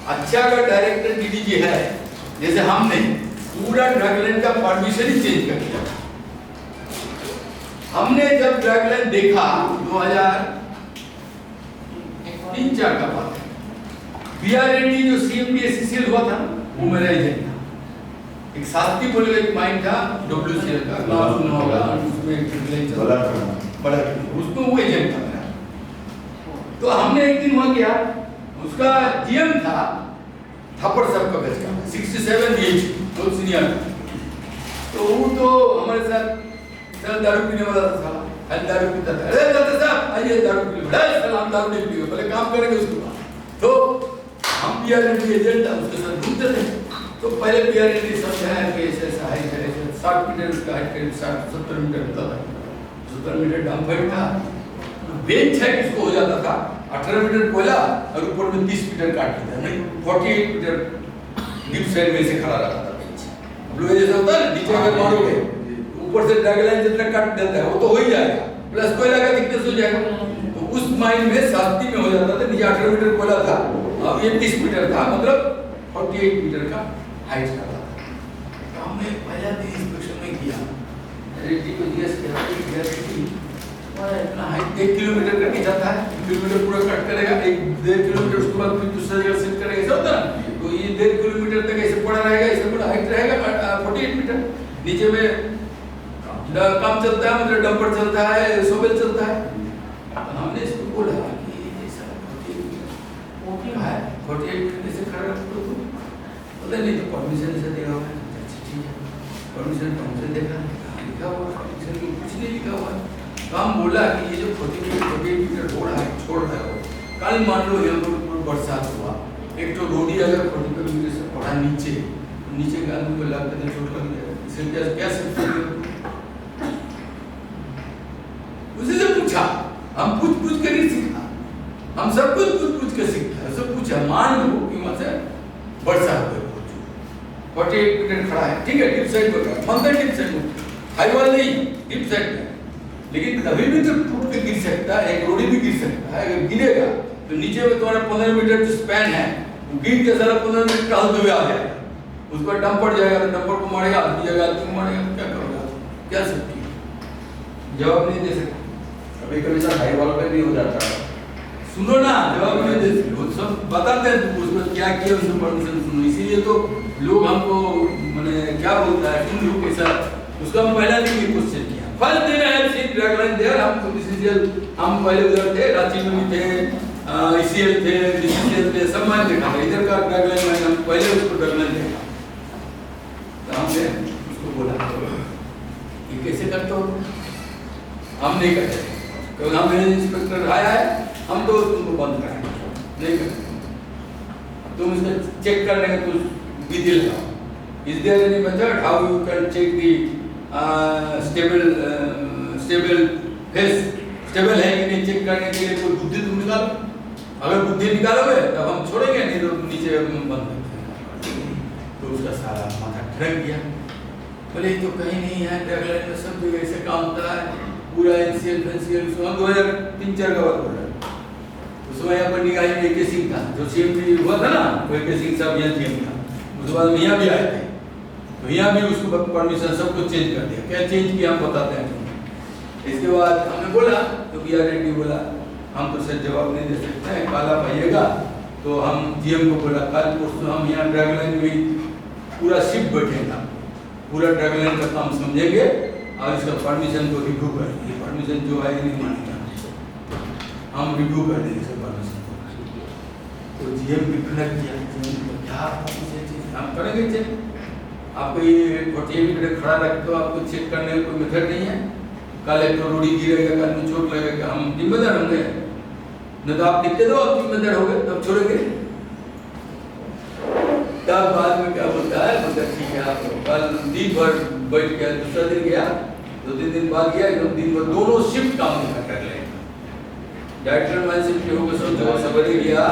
A: अच्छा अगर डायरेक्टर डीडीजी है, जैसे हमने पूरा ड्रग लाइन का परमिशन ही चेंज कर दिया। हमने जब ड्रग लाइन देखा 2003-4 का बात है, बीआरएनडी जो सीएमडी एससीएल हुआ था वो मेरा एजेंट था, एक साथी बोले एक माइंड था डब्ल्यूसीएल का, नाम सुना होगा, उसमें एक बड़ा उसमें वो एजेंट था मेरा। तो हमने एक दिन वहां गया, उसका जीएम था थापर साहब का बच्चा 67 एज, बहुत सीनियर, तो वो तो हमारे साथ चल दारू पीने वाला था साला, हल दारू पीता था, अरे दादा साहब आइए दारू पी लो, बड़ा सलाम दारू नहीं पियो, पहले काम करेंगे उसके बाद। तो हम बीआरएनडी एजेंट था, उसके साथ घूमते थे, तो पहले बीआरएनडी समझाया कि ऐसे ऐसा हाइट है, 60 मीटर उसका हाइट करीब 60-70 मीटर होता था, 70 मीटर डंप हाइट था, बेंच है किसको हो जाता था 18 मीटर कोयला और ऊपर में 30 मीटर काट देता, नहीं 48 मीटर डीप साइड में से खड़ा रहता था बेंच। अब लोग जैसा होता है ना, नीचे अगर मारोगे ऊपर से ड्रैग लाइन जितना काट देता है वो तो हो ही जाएगा, प्लस कोयला का थिकनेस हो जाएगा। तो उस माइंड में 7 में हो जाता था, नीचे 18 मीटर कोयला था, अब ये 30 मीटर था, मतलब 48 मीटर का हाइट का था। तो हमने पहला दिन इंस्पेक्शन में किया, रेडी को जीएस किया, इतना हाइट 1 किलोमीटर का नीचा था, 1 किलोमीटर पूरा कट करेगा, 1-1.5 किलोमीटर उसके बाद फिर दूसरा जगह शिफ्ट करेगा, ऐसा होता है। तो ये 1.5 किलोमीटर तक ऐसे पड़ा रहेगा, ऐसे बड़ा हाइट रहेगा 48 मीटर, नीचे में काम चलता है, मतलब डंपर चलता है, सोबेल चलता है। तो हमने इसको बोला कि ऐसा 48 है, 48 मीटर से खड़ा रखो तो बोले नहीं, तो परमिशन से दिया हुआ है, ठीक है परमिशन तो हमसे देखा लिखा हुआ, परमिशन में कुछ नहीं लिखा हुआ है। तो हम बोला कि ये जो 48 मीटर रोड है छोड़ रहे हो, कल मान लो यहाँ पर बरसात हुआ, एक तो रोडी अगर 48 मीटर से पड़ा नीचे, नीचे का आदमी को लगता है चोट लग जाएगा, इसे क्या सकते हैं? उसी से पूछा, हम पूछ कर ही सीखा, हम सब कुछ पूछ कर सीखा, सब पूछा, मान लो कि वहां से बरसात हुई, 48 मीटर खड़ा है, ठीक है, डिप साइड पर मंदिर, डिप साइड में हाई वाल नहीं, डिप साइड में, लेकिन कभी भी तो टूट के गिर सकता है, एक रोडी भी गिर सकता है, अगर गिरेगा तो नीचे में तुम्हारा 15 मीटर जो स्पैन है वो गिर के सारा 15 मीटर टहलते हुए आ जाएगा, उस पर डंप पड़ जाएगा, तो डंपर को मारेगा, आदमी जगह आदमी को मारेगा, क्या करोगे? क्या सकती है? जवाब नहीं दे सकते।
C: कभी कभी सर हाई वॉल पे भी हो जाता है।
A: सुनो ना, जवाब नहीं दे सकते, वो सब बताते हैं उसमें क्या किया, उसमें परमिशन सुनो, इसीलिए तो लोग हमको माने क्या बोलता है तुम लोग कैसा, उसका हम पहला दिन ये क्वेश्चन किया, फर्स्ट दिन है सीट ड्रैग लाइन देयर, हम बीसीसीएल हम पहले उधर थे, रांची में भी थे, ईसीएल थे, बीसीसीएल थे, सब मान देखा था, इधर का ड्रैग लाइन में हम पहले उसको ड्रैग लाइन देखा, तो हमने उसको बोला ये कैसे करते हो? हम नहीं करते, क्योंकि हम इंस्पेक्टर आया है, हम तो तुमको बंद कराएंगे, नहीं करते, तुम इसका चेक करने का कुछ विधि लगाओ। Is there any method how you can check the stable face, stable है कि नहीं, चेक करने के लिए कोई बुद्धि तुम निकालो, अगर बुद्धि निकालोगे तब हम छोड़ेंगे, नहीं तो नीचे बंद रखेंगे। तो उसका सारा माथा ठनक गया, बोले तो कहीं नहीं है, ड्रग लाइन में सब जगह ऐसे काम होता है, पूरा एनसीएल फेंसीएल उसमें 2003-4 का बात हो रहा है। उस समय यहाँ पर निगाही में के सिंह था, जो सीएमडी हुआ था ना, वो के सिंह साहब यहाँ सीएम था। उसके बाद मियाँ भी आए थे, तो यहाँ भी उसको परमिशन सब कुछ चेंज कर दिया। क्या चेंज किया हम बताते हैं। इसके बाद हमने बोला, तो बी आर रेड्डी बोला हम तो सर जवाब नहीं दे सकते हैं, कल आप आइएगा। तो हम जीएम को बोला कल परसों हम यहाँ ड्रग लाइन में पूरा शिफ्ट बैठेगा, पूरा ड्रग लाइन का काम समझेंगे और इसका परमिशन को रिव्यू करेंगे। परमिशन जो है नहीं मानेगा, हम रिव्यू कर देंगे सर परमिशन को। तो जीएम भी खड़क किया, क्या हम करेंगे चेक, आपको ये 48 मीटर खड़ा रख तो आपको चेक करने का कोई मेथड नहीं है। कल एक रोड़ी गिरेगा, कल में चोट लगेगा, हम जिम्मेदार होंगे? न तो आप लिखते दो आप जिम्मेदार हो गए, तब छोड़ेंगे। तब बाद में क्या बोलता है, बोलता ठीक है आप कल दिन भर बैठ के, दूसरा दिन गया, 2-3 दिन बाद गया, एकदम दिन भर दोनों शिफ्ट काम कर रहे हैं। डायरेक्टर मैन शिफ्ट हो गए, सब सवेरे गया,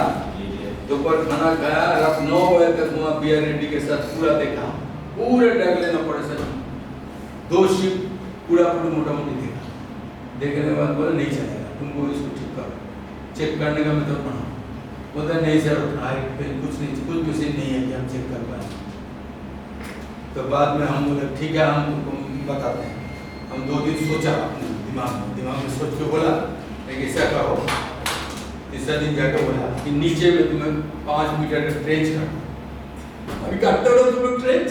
A: दोपहर खाना खाया, रात 9 बजे तक वहाँ बी आर रेड्डी के साथ पूरा देखा, पूरे ड्रग लेना पड़े सर, 2 शिफ्ट पूरा पूरा मोटा मोटी देखा। देखने के बाद बोला नहीं चलेगा, तुमको इसको ठीक करो, चेक करने का मतलब पढ़ा। बोलता नहीं सर कुछ नहीं, कुछ मशीन नहीं है कि हम चेक कर पाए। तो बाद में हम बोले ठीक है हम तुमको बताते हैं। हम 2 दिन सोचा अपने दिमाग में सोच के बोला एक ऐसा करो। तीसरा दिन जाकर बोला कि नीचे में तुम्हें 5 मीटर का ट्रेंच काटो। अभी काटते हो तुम लोग ट्रेंच,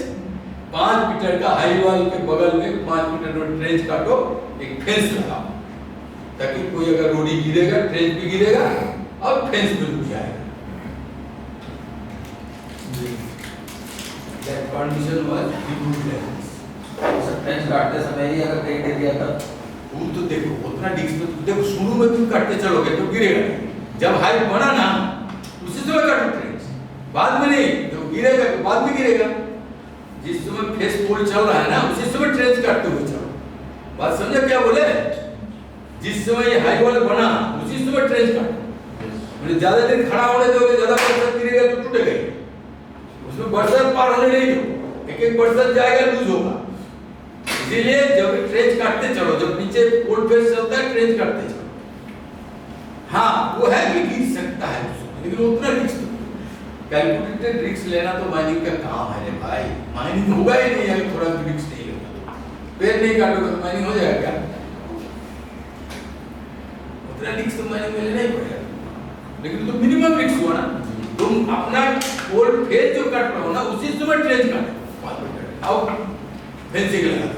A: 5 मीटर का हाई वॉल के बगल में 5 मीटर में ट्रेंच काटो, एक फेंस लगाओ, ताकि कोई अगर रोडी गिरेगा ट्रेंच भी गिरेगा और फेंस भी रुक जाएगा। That permission was removed.
C: French काटते समय ही अगर कहीं गिर गया था,
A: वो तो देखो उतना डिस्क में देखो, शुरू में तुम काटते चलोगे तो गिरेगा, जब हाइट बना ना उसी समय काटो ट्रेंच, बाद में नहीं, जब गिरेगा तो बाद में गिरेगा। जिस समय फेस पोल चल रहा है ना उसी समय ट्रेंच काटते हुए चलो। बात समझे क्या बोले? जिस समय ये हाई वॉल बना उसी समय ट्रेंच काटो। मतलब ज्यादा दिन खड़ा होने दोगे, ज्यादा बरसात गिरेगा तो टूटेगा, उसमें बरसात पार होने नहीं दो, एक बरसात जाएगा लूज होगा। इसीलिए जब ट्रेंच काटते चलो, जब नीचे पोल फेस चलता है ट्रेंच काटते चलो। हाँ वो है कि गिर सकता है, लेकिन उतना रिस्क कैलकुलेटेड रिस्क लेना तो माइनिंग का काम है रे भाई। माइनिंग होगा ही नहीं अगर थोड़ा भी रिस्क नहीं लेगा। पेड़ नहीं काटोगे तो माइनिंग हो जाएगा क्या? उतना रिस्क तो माइनिंग में लेना ही पड़ेगा, लेकिन तो मिनिमम रिस्क हुआ ना। तुम अपना पोल फेस जो काट रहे हो ना उसी समय ट्रेंच काटो, आओ फेंसिंग लगा दो।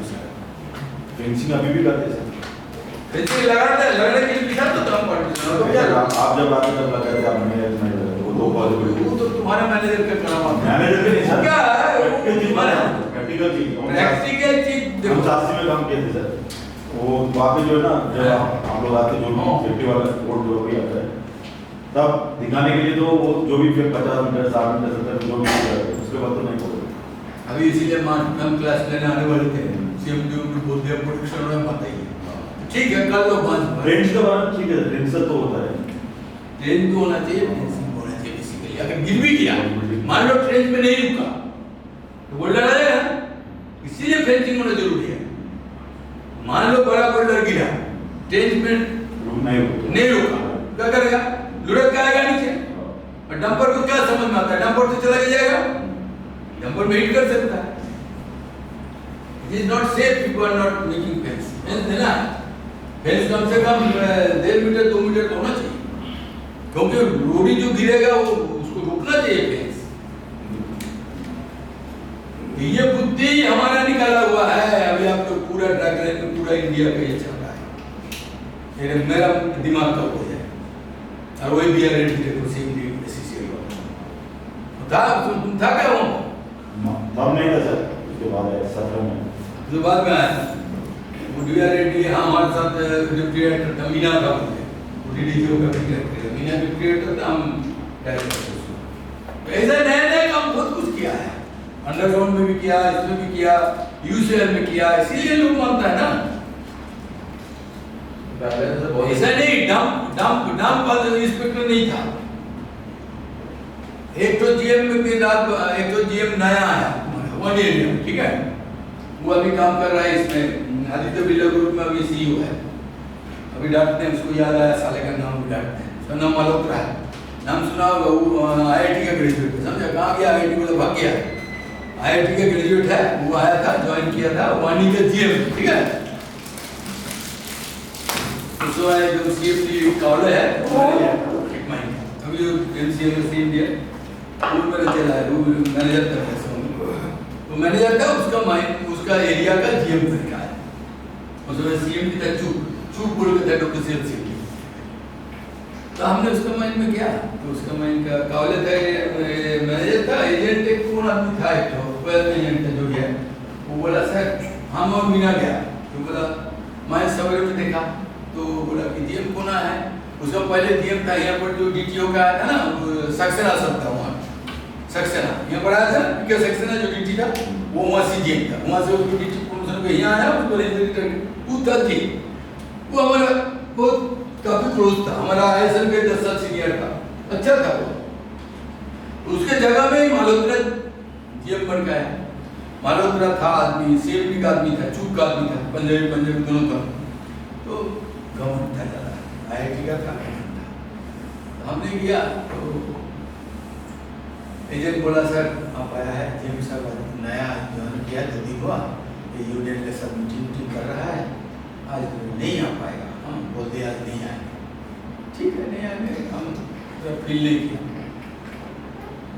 D: फेंसिंग अभी भी करते हैं
A: फेंसिंग लगाते हैं, लगने के लिए बिठाते तो हम
D: सर। आप जब आते तब लगाते आप मैनेजर वो 2 पॉसिबिलिटी।
A: वो तो तुम्हारा मैनेजर का काम है।
D: मैनेजर के नहीं सर,
A: क्या है
D: तुम्हारा
A: प्रैक्टिकल
D: चीज
A: चीज
D: हम सासी में काम किए थे सर। वो वहाँ पे जो है ना, जब हम लोग आते जो भी सेफ्टी वाला कोड जो भी आता है तब दिखाने के लिए, तो वो जो भी 50 मीटर 60 मीटर 70 जो भी उसके बाद तो नहीं बोल।
A: अभी इसीलिए हम क्लास लेने आने वाले थे, सीएमडी में बोल दिया प्रोटेक्शन में पता ही है। ठीक है कर लो बंद।
D: रेंज का बारे में ठीक है, रेंज तो होता है,
A: ट्रेन तो होना चाहिए, फेंसिंग होना चाहिए बेसिकली। अगर गिर भी गया, मान लो ट्रेन में नहीं रुका तो बोल्डर आ जाएगा, इसीलिए फेंसिंग होना जरूरी है। मान लो बड़ा बोल्डर गिरा, ट्रेन में नहीं रुका, क्या करेगा? लुढ़क के आएगा नीचे। और डंपर को क्या समझ में आता है? डंपर तो चला जाएगा, डंपर में हिट कर सकता है। It is not safe if you are not making fence. Fence है ना, fence कम से कम 1.5 मीटर 2 मीटर होना चाहिए, क्योंकि रोडी जो गिरेगा वो उसको रोकना चाहिए फेंस। ये बुद्धि हमारा निकाला हुआ है। अभी आप तो पूरा ड्रग लाइन में पूरा इंडिया का ये चल रहा है, ये मेरा दिमाग का हो जाए। और वही बी आर रेड्डी देखो सीएमडी एससीसीएल था, तुम था क्या वो?
D: तब नहीं था सर, उसके बाद 17 में
A: जो बाद में आया वो बी आर रेड्डी हमारे साथ डिप्टी डायरेक्टर था, मीना था मुझे, वो डीडीजीओ का डायरेक्टर, मीना डिप्टी डायरेक्टर था, हम डायरेक्टर। ऐसा नया काम बहुत कुछ किया है, अंडरग्राउंड में भी किया, इसमें भी किया, यूसीएल में किया, इसीलिए लोग मानता है ना। ऐसा नहीं डंप वाला इंस्पेक्टर नहीं था। एक तो जीएम में भी रात, एक तो जीएम नया आया 1 ईयर, ठीक है, वो अभी काम कर रहा है इसमें आदित्य बिरला ग्रुप में, अभी सीईओ है। अभी डांटते हैं, उसको याद आया साले का नाम भी डांटते हैं। उसका नाम मल्होत्रा है, नाम सुना होगा, वो IIT का ग्रेजुएट है, समझा? कहाँ गया IIT को, तो भाग गया। IIT का ग्रेजुएट है, वो आया था, ज्वाइन किया था वाणी का GM, ठीक है। उसको आया जो CMD कॉलेज है, एक महीने अभी MCA में CMD है, वो मेरा चला है, वो मैनेजर था, वो मैनेजर था, उसका एरिया का GM बन गया है। उसमें CMD था, चूक बोल के था डॉक्टर सेल सिंह। तो हमने उसका माइंड में किया, तो उसका माइंड का कॉलेज था, मैनेजर था, एजेंट एक कौन आदमी था, एक तो एजेंट था जो है, वो बोला सर हम और मीना गया, तो बोला मैं सवेरे में देखा, तो बोला कि GM कौन है। उसका पहले GM था यहाँ पर, जो DTO का आया था ना, सक्सेना सब था वहाँ, सक्सेना यहाँ पर आया था, क्योंकि सक्सेना जो DT था वो वहाँ से GM था, वहाँ से उसको DT प्रमोशन को यहाँ आया, उसको वो था जी, वो हमारा बहुत काफी क्लोज था, हमारा ISL के 10 साल सीनियर था, अच्छा था वो। उसके जगह में ही मल्होत्रा GM बन गया। मल्होत्रा था आदमी, CMD का आदमी था, चूक का आदमी था, पंजाबी दोनों था, तो गवर्नमेंट था ज़्यादा, IIT का था। हमने किया तो एजेंट बोला सर आप आया है, GM साहब नया ज्वाइन किया, जल्दी हुआ, ये यूनियन के सब मीटिंग कर रहा है, आज नहीं आ पाएगा। हम बोलते आज नहीं आएंगे, ठीक है नहीं आएंगे, हम फील नहीं किया।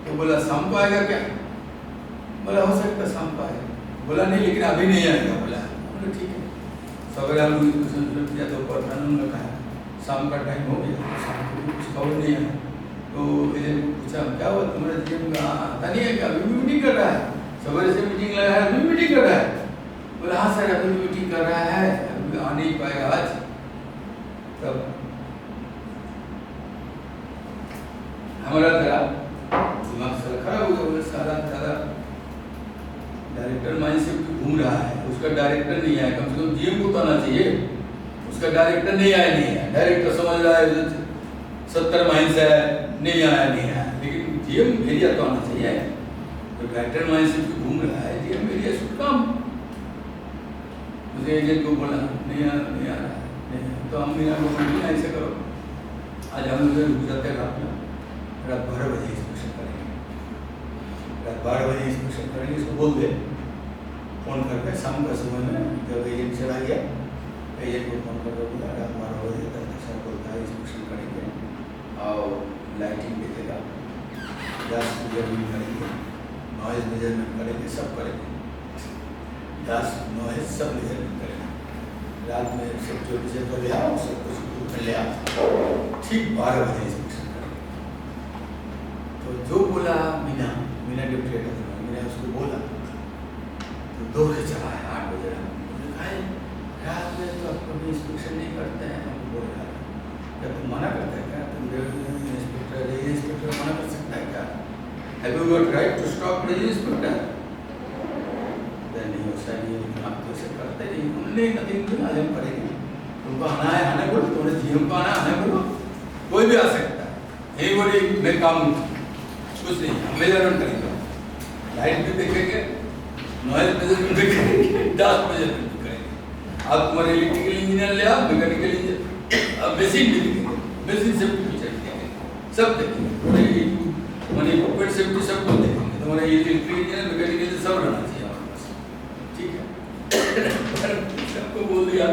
A: तो बोला शाम को आएगा क्या? बोला हो सकता शाम को आएगा। बोला नहीं लेकिन अभी नहीं आएगा। बोला ठीक है। सवेरे हम डिस्कशन किया तो प्रधान ने कहा शाम का टाइम हो गया, शाम को कुछ खबर नहीं आया। तो एजेंट पूछा क्या हुआ तुम्हारा GM आता नहीं है क्या? अभी भी मीटिंग कर रहा है, सवेरे से मीटिंग लगा है, अभी मीटिंग कर रहा है। बोला हाँ सर अभी मीटिंग कर रहा है, अभी आ नहीं पाएगा आज। तब हमारा दिमाग सारा खराब हो गया। सारा डायरेक्टर माइंड से घूम रहा है, उसका डायरेक्टर नहीं आया, कम से कम GM को तो आना चाहिए, उसका डायरेक्टर नहीं आया। डायरेक्टर समझ रहा है 70 माइंड से नहीं आया, लेकिन GM एरिया तो आना चाहिए। तो डायरेक्टर माइंड से घूम रहा है, GM एरिया शुड कम। मुझे एजेंट को बोला नहीं आ रहा है, तो हम मेरा बोला ऐसे करो आज हम लोग रुक जाते हैं रात में, रात 12 बजे इंस्पेक्शन करेंगे, रात 12 बजे इंस्पेक्शन करेंगे। इसको बोल दे फोन करके शाम का समय में जब एजेंट चला गया, एजेंट को फोन करके बोला रात 12 बजे तक सर बोलता है इंस्पेक्शन करेंगे और लाइटिंग देखेगा, गैस मेजरमेंट करेंगे, नॉइज मेजरमेंट करेंगे, सब करेंगे, गैस नॉइज सब मेजरमेंट करेंगे। रात में सब जो मेजर ले आओ, सब कुछ ग्रुप में ले आओ, ठीक 12 बजे इंस्पेक्शन करेंगे। तो जो बोला मीना डिप्टी हेड, मैंने उसको बोला तो दौड़ के चला है 8 बजे रात में, तो आप कभी इंस्पेक्शन नहीं करते हैं। हम बोल रहा है क्या तुम मना करते हैं क्या? तुम इंस्पेक्टर मना कर सकता है क्या? Have you got right to stop the inspector? नहीं हो सकता, आप तो ऐसे करते नहीं, हमने नथिंग आज हम करेंगे, तुमको आना है आने बोलो, तुम्हारे GM को आना बोलो, कोई भी आ सकता है। यही बोली मैं काम कुछ नहीं, हम मेजरमेंट करेंगे, लाइट भी देखेंगे, नॉइज मेजरमेंट भी करेंगे, डास्ट मेजरमेंट भी करेंगे। आप तुम्हारे इलेक्ट्रिकल इंजीनियर ले आओ, मैकेनिकल इंजीनियर, अब मशीन भी देखेंगे, मशीन सेफ्टी भी चेक करेंगे, सब देखेंगे, मैंने इक्विपमेंट सेफ्टी सब कुछ देखेंगे। तुम्हारे इलेक्ट्रिकल इंजीनियर मैकेनिकल सब रहना चाहिए हमारे पास, ठीक है। सबको बोल दिया,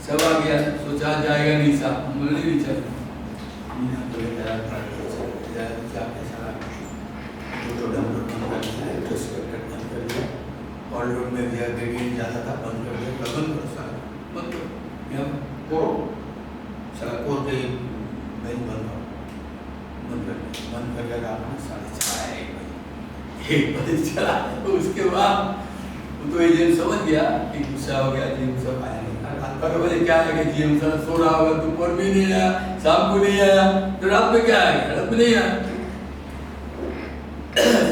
A: सब आ गया, सोचा जाएगा नहीं साहब, बोले नहीं चल हॉलीवुड में भी ग्रेडियंट ज़्यादा था, बंद कर दिया, बंद करो सारा, बंद करो, यहाँ कोरो सारा कोर के मेन बंद कर दिया। आपने 1:30 बजे चला। तो उसके बाद वो तो एजेंट समझ गया कि गुस्सा हो गया, GM सब आया नहीं। रात 12 बजे क्या आएगा? GM साहब सो रहा होगा, दोपहर में नहीं आया, शाम को नहीं आया, तो रात में क्या आएगा? रात में नहीं आया।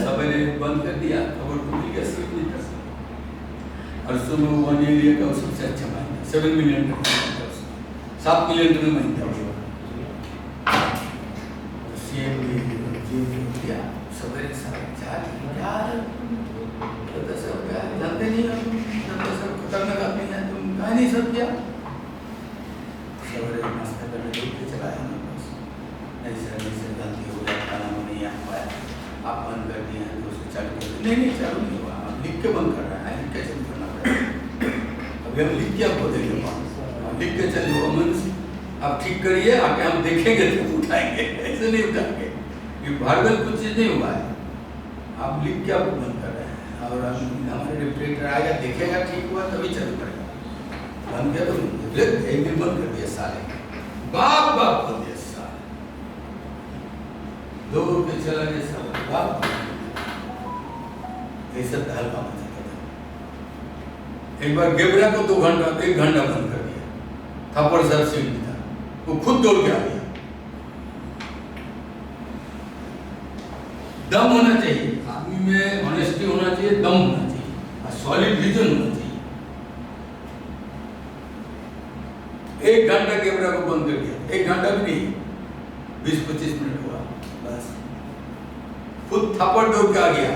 A: सबने बंद कर दिया, खबर को मिल गया 7 मिनट और सुबह 1 एरिया का सबसे अच्छा माइंड था, 7 मिलियन 7 मिलियन टन माइंड था। सवेरे जानते नहीं, सब खतरनाक आदमी है, तुम कहा नहीं सब किया। अभी हम लिख के आपको देंगे, आप लिख के चलिए मनुष्य आप ठीक करिए, आके हम देखेंगे तो उठाएंगे, ऐसे नहीं उठाएंगे। ये भागल कुछ चीज नहीं हुआ है, आप लिख के आपको बंद कर रहे हैं और हमारे रिफ्रिजरेटर आएगा देखेगा ठीक हुआ तभी चालू करेगा। बंद किया तो एक दिन बंद कर दिया साले, बाप बाप बोल दिया साले, दो के चला गया साले बाप, ऐसा दाल का मजा था। एक बार गेबरा को 2 घंटा 1 घंटा बंद कर दिया, थप्पड़ सर से था, वो खुद दौड़ के आ गया। दम होना चाहिए आदमी में, ऑनेस्टी होना चाहिए, दम होना चाहिए और सॉलिड विजन होना चाहिए। 1 घंटा कैमरा को बंद कर दिया, 1 घंटा भी नहीं, 20-25 मिनट हुआ बस, खुद थप्पड़ दौड़ के आ गया,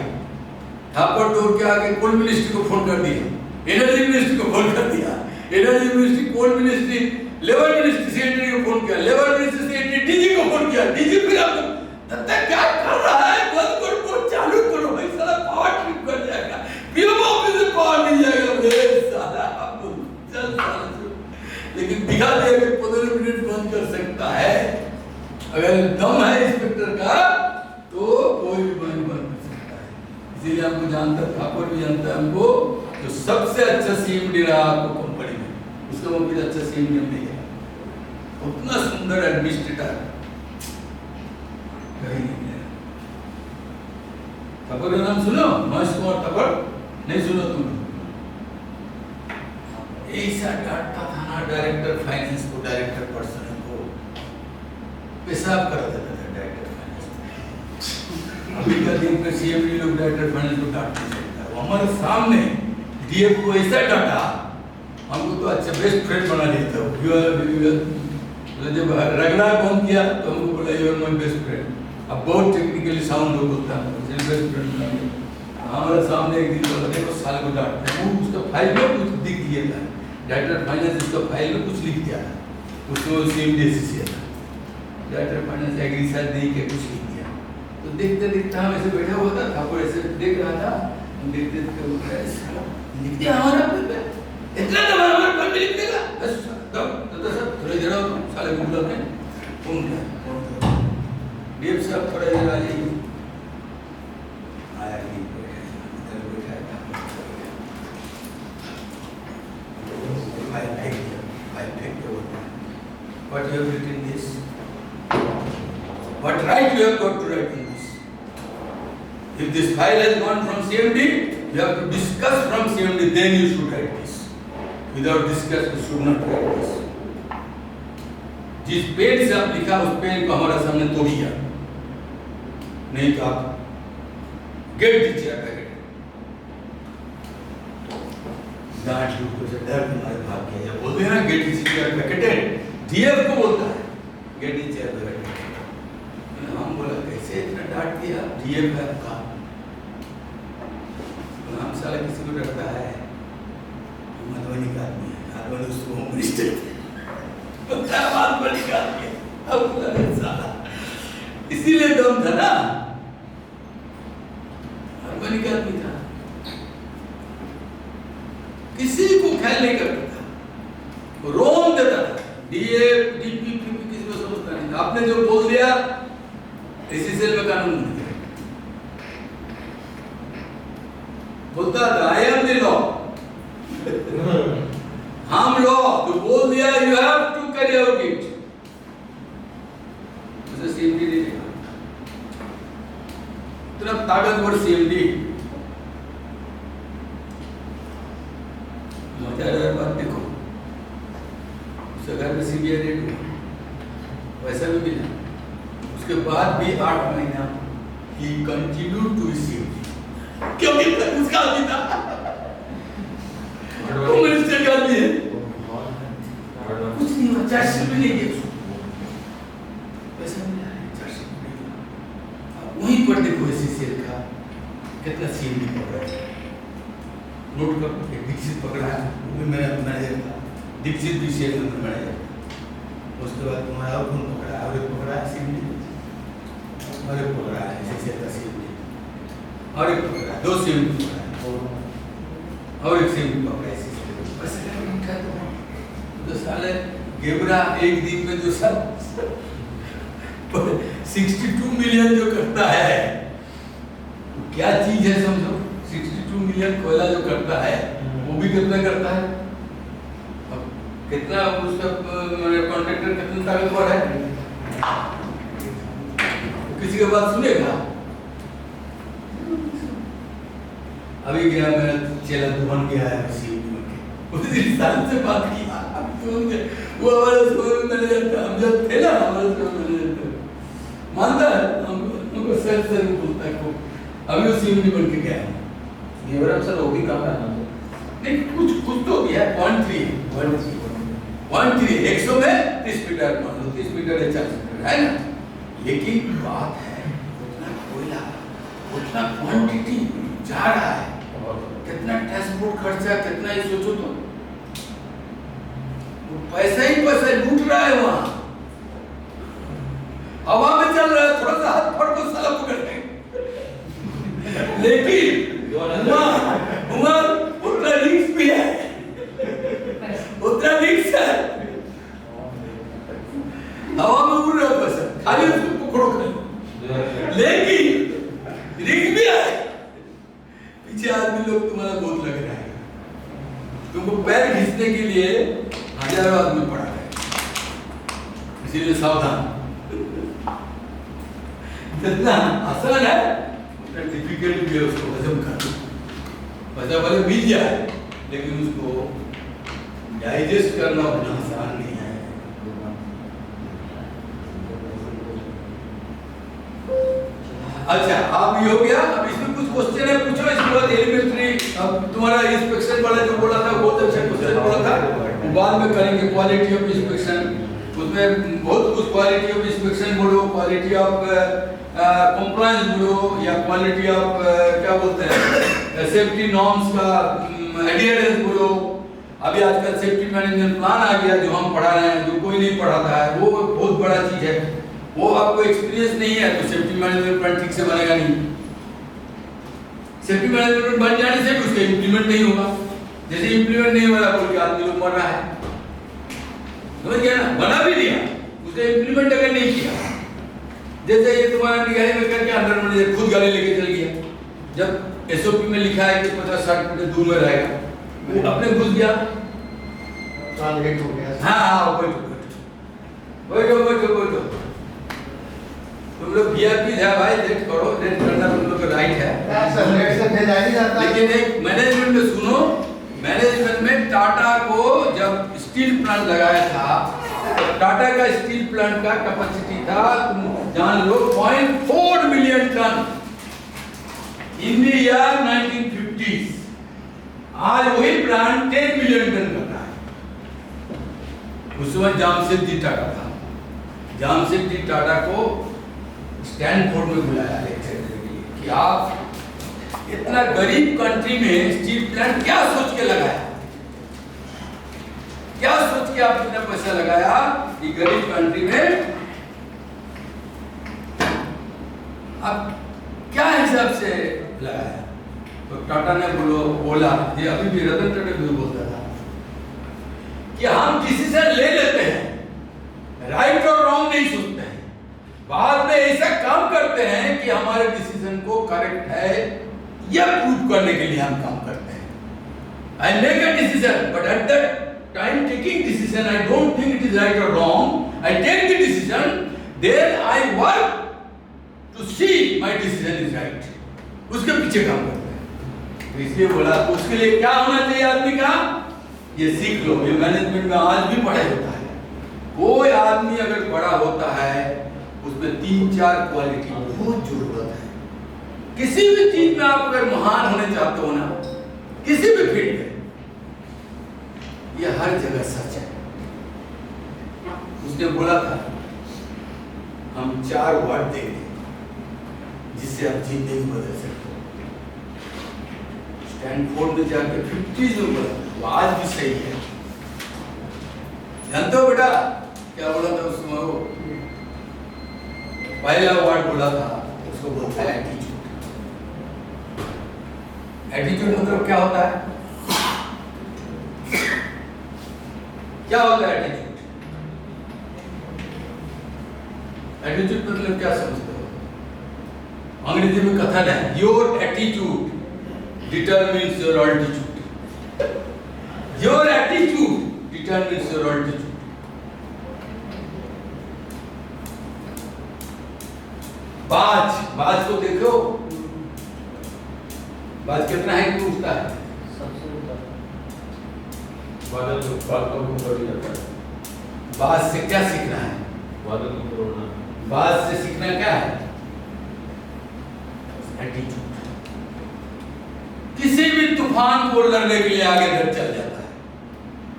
A: थप्पड़ दौड़ के आके कोल मिनिस्ट्री को फोन कर दिया, एनर्जी मिनिस्ट्री को फोन कर दिया, energy ministry, coal ministry, labour ministry secretary को फोन किया, लेबर मिनिस्ट्री सेक्रेटरी डीजी को फोन किया, डीजी फिर आपको तब क्या कर रहा है, बंद करो चालू करो भाई, साला पावर ट्रिप कर जाएगा, पीएम ऑफिस से पावर नहीं जाएगा बे साला, आपको चल साला। लेकिन दिखा दिया कि 15 मिनट बंद कर सकता है, अगर दम है इंस्पेक्टर का तो कोई भी बंद कर सकता है। इसीलिए आपको जानता था, आपको भी जानता है हमको, जो सबसे अच्छा सीएमडी रहा आपको कंपनी में, उसका वो भी अच्छा सीएमडी नहीं है, उतना सुंदर एडमिनिस्ट्रेटर कहीं नहीं है। थप्पड़ का नाम सुनो, महेश कुमार थप्पड़, नहीं सुनो तुम? ऐसा डांटता था ना डायरेक्टर फाइनेंस को, डायरेक्टर पर्सनल को, पेशाब करा देता था डायरेक्टर फाइनेंस। अभी का दिन पे सीएमडी लोग डायरेक्टर फाइनेंस को डांटते सकता है, हमारे सामने डीएफ को ऐसा डांटा, हमको तो अच्छा बेस्ट फ्रेंड बना देता हूँ। जब रगड़ा बंद किया तो हमको बोला you are my best friend, अब बहुत टेक्निकली साउंड हो बोलता है, बेस्ट फ्रेंड बना दिया। हमारे सामने एक दिन बोला देखो साल को डांटते हैं, वो उसका फाइल में कुछ दिख दिया था, डायरेक्टर फाइनेंस उसका फाइल में कुछ लिख दिया था, उसको सीएमडी एससीसी था, डायरेक्टर फाइनेंस एग्री साइड नहीं के कुछ लिख दिया। तो देखते देखते हम ऐसे बैठा हुआ था, ठाकुर ऐसे देख रहा था, हम देखते देखते लिख दिया हमारा इतना हमारा पर लिख देगा बस तो सर थोड़ी देर और साले बुला के फोन किया, डीएफ साहब थोड़ा देर आ जाइए, आया नहीं, इधर बैठा था, फाइल फेंक के बोलता है, what you have written this, what right you have got to write in this, if this file has gone from CMD you have to discuss from CMD, then you should write this, without discuss you should not write this। जिस pen से आप लिखा उस pen को हमारा सामने तोड़िए, नहीं तो आप गेट दीजिए पैकेट, डांट को से डर तुम्हारे भाग गया, या बोलते हैं ना गेट दीजिए पैकेट है, डीएफ को बोलता है गेट दीजिए पैकेट। हम बोला कैसे इतना डांट दिया, डीएफ है आपका, हम साला किसी को डरता है, मधुबनी का आदमी है, मधुबनी उसको होम मिनिस्टर बात बड़ी बात है, अब साला इसीलिए दम था ना, मधुबनी का आदमी था, किसी को ख्याल नहीं करता था, रोम देता था, डीएफ डीपी किसी को समझता नहीं था, आपने जो बोल दिया इसी सेल में कानून बन गया, बोलता था आई एम द लॉ, हम लॉ, तो बोल दिया you have to carry out it, उसे सीएमडी नहीं देखा, इतना ताकतवर सीएमडी, मजेदार बात देखो, उसके घर में सीबीआई रेड हुआ, वैसा भी मिला, उसके बाद भी 8 महीना ही कंटिन्यू टू सीएमडी, क्योंकि उसका आदमी था, वो मिनिस्टर का आदमी है, कुछ नहीं हुआ, चार्जशीट भी नहीं दिया, पैसा मिला है, चार्जशीट भी नहीं हुआ। वहीं पर देखो एससीसीएल का कितना सीएमडी पकड़ा है, नोट कर, एक दीक्षित पकड़ा है, वो भी मेरा मैनेजर था, दीक्षित भी सीएल में मैनेजर, उसके बाद तुम्हारा और कौन पकड़ा है, और एक पकड़ा है सीएमडी, और एक पकड़ा है एससीसीएल का सीएमडी, और एक पकड़ा है, 2 सीएमडी पकड़ा है, और एक सीएमडी पकड़ा है एससीसीएल, बस साले गेबरा एक दिन में जो सब 62 मिलियन जो करता है, क्या चीज है समझो। 62 मिलियन कोयला जो करता है वो भी कितना करता है, अब कितना उसका कॉन्ट्रैक्टर कितना ताकतवर है, किसी के बात सुनेगा। अभी गया मेरा चेला दुकान गया है उस दिन साल से बात की, वो हमारे स्कूल में मैनेजर था, हम जब थे ना हमारे स्कूल में मैनेजर मानता है हमको सर सर बोलता है को, अभी वो सीएमडी बन के गया है।
C: गेवरम सर वो भी कम है ना,
A: नहीं कुछ तो गया 0.3 100 में 30 मीटर मान लो, 30 मीटर या 40 मीटर है ना, लेकिन बात है उतना कोयला उतना क्वांटिटी जा रहा है, कितना ट्रांसपोर्ट खर्चा, कितना ये सोचो तो, वो पैसा ही पैसा लूट रहा है वहां, हवा में चल रहा है, थोड़ा सा हाथ फड़ को साला पकड़ ले, लेकिन वहां उतना रिस्क भी है, उतना रिस्क है, हवा में उड़ रहा है पैसा, खाली उसको पकड़ो कर, लेकिन रिस्क भी है, पीछे आदमी लोग तुम्हारा बहुत लग रहा है, तुमको पैर घिसने के लिए हजारों आदमी पड़ा है, इसीलिए सावधान। जितना आसान है उतना डिफिकल्ट भी है उसको हजम करना, पैसा भले मिल जाए लेकिन उसको डाइजेस्ट करना उतना आसान नहीं है। अच्छा अब ये हो गया, अब इसमें कुछ क्वेश्चन है पूछो, इसके बाद एलिमेंट्री, अब तुम्हारा इंस्पेक्शन वाला जो बोला था बहुत अच्छा क्वेश्चन बोला था, बाद में करेंगे क्वालिटी ऑफ इंस्पेक्शन, उसमें बहुत कुछ क्वालिटी ऑफ इंस्पेक्शन बोलो, क्वालिटी ऑफ कंप्लायंस बोलो, या क्वालिटी ऑफ क्या बोलते हैं सेफ्टी नॉर्म्स का एडहेरेंस बोलो। अभी आजकल सेफ्टी मैनेजमेंट प्लान आ गया जो हम पढ़ा रहे हैं, जो कोई नहीं पढ़ाता है, वो बहुत बड़ा चीज है, वो आपको एक्सपीरियंस नहीं है तो सेफ्टी मैनेजमेंट प्लान ठीक से बनेगा नहीं, सेफ्टी मैनेजमेंट बन जाने से भी उसका इंप्लीमेंट नहीं होगा, जैसे इंप्लीमेंट नहीं हो रहा बोल के आदमी लोग मर रहा है, समझ गया ना, बना भी दिया उसका इंप्लीमेंट अगर नहीं किया, जैसे ये तुम्हारा निगाही में करके अंडर मैनेजर खुद गाड़ी लेके चल गया, जब एसओपी में लिखा है कि 50-60 मीटर दूर में रहेगा, वो अपने घुस गया,
E: लेट हो गया।
A: हाँ बैठो तुम लोग वीआईपी है भाई, लेट करो, लेट करना तुम लोग का राइट है,
E: सर लेट से भेजा ही जाता है।
A: लेकिन एक मैनेजमेंट में सुनो, मैनेजमेंट में टाटा को जब स्टील प्लांट लगाया था, टाटा का स्टील प्लांट का कैपेसिटी था तुम जान लो 0.4 million tonne in the year 1950s, आज वही प्लांट 10 मिलियन टन करता है। उस समय जामशेदजी टाटा था, जामशेदजी टाटा को स्टैनफोर्ड में बुलाया लेक्चर देने के लिए कि आप इतना गरीब कंट्री में स्टील प्लांट क्या सोच के लगाया, क्या सोच के आप इतना पैसा लगाया कि गरीब कंट्री में, आप क्या हिसाब से लगाया। तो टाटा ने बोला ये अभी भी रतन टाटा भी बोलता था कि हम डिसीजन ले लेते हैं, राइट और रॉन्ग नहीं सोचते हैं, बाद में ऐसा काम करते हैं कि हमारे डिसीजन को करेक्ट है यह प्रूव करने के लिए हम काम करते हैं। I make a decision but at that time taking decision I don't think it is right और wrong, I take the decision then I work to see my decision is right, उसके पीछे काम करते हैं। तो इसलिए बोला उसके लिए क्या होना चाहिए आदमी का, ये सीख लो, ये मैनेजमेंट में आज भी पढ़ाई होता है। कोई आदमी अगर बड़ा होता है उसमें 3-4 क्वालिटी बहुत जरूरत है। किसी भी चीज में आप अगर महान होने चाहते हो ना, किसी भी फील्ड में, ये हर जगह सच है। उसने बोला था हम 4 वर्ड देंगे जिससे आप जिंदगी बदल सकते हो। स्टैनफोर्ड में जाकर 50s में बोला, वो आज भी सही है। जानते हो बेटा क्या बोला था उसमें, वो पहला वर्ड बोला था, उसको बोलता है एटीट्यूड। एटीट्यूड मतलब क्या होता है, क्या होता है एटीट्यूड? एटीट्यूड मतलब क्या समझते हो? अंग्रेजी में कथन है, your attitude determines your altitude. Your attitude determines your altitude. बाज को देखो, बाज कितना हाइट पे उठता है?
B: सबसे ऊपर
C: बादल को ऊपर ही जाता है।
A: बाज से क्या सीखना है?
C: बादल को ऊपर उड़ना।
A: बाज से सीखना क्या है? एटीट्यूड। किसी भी तूफान को लड़ने के लिए आगे बढ़ चल जाता है।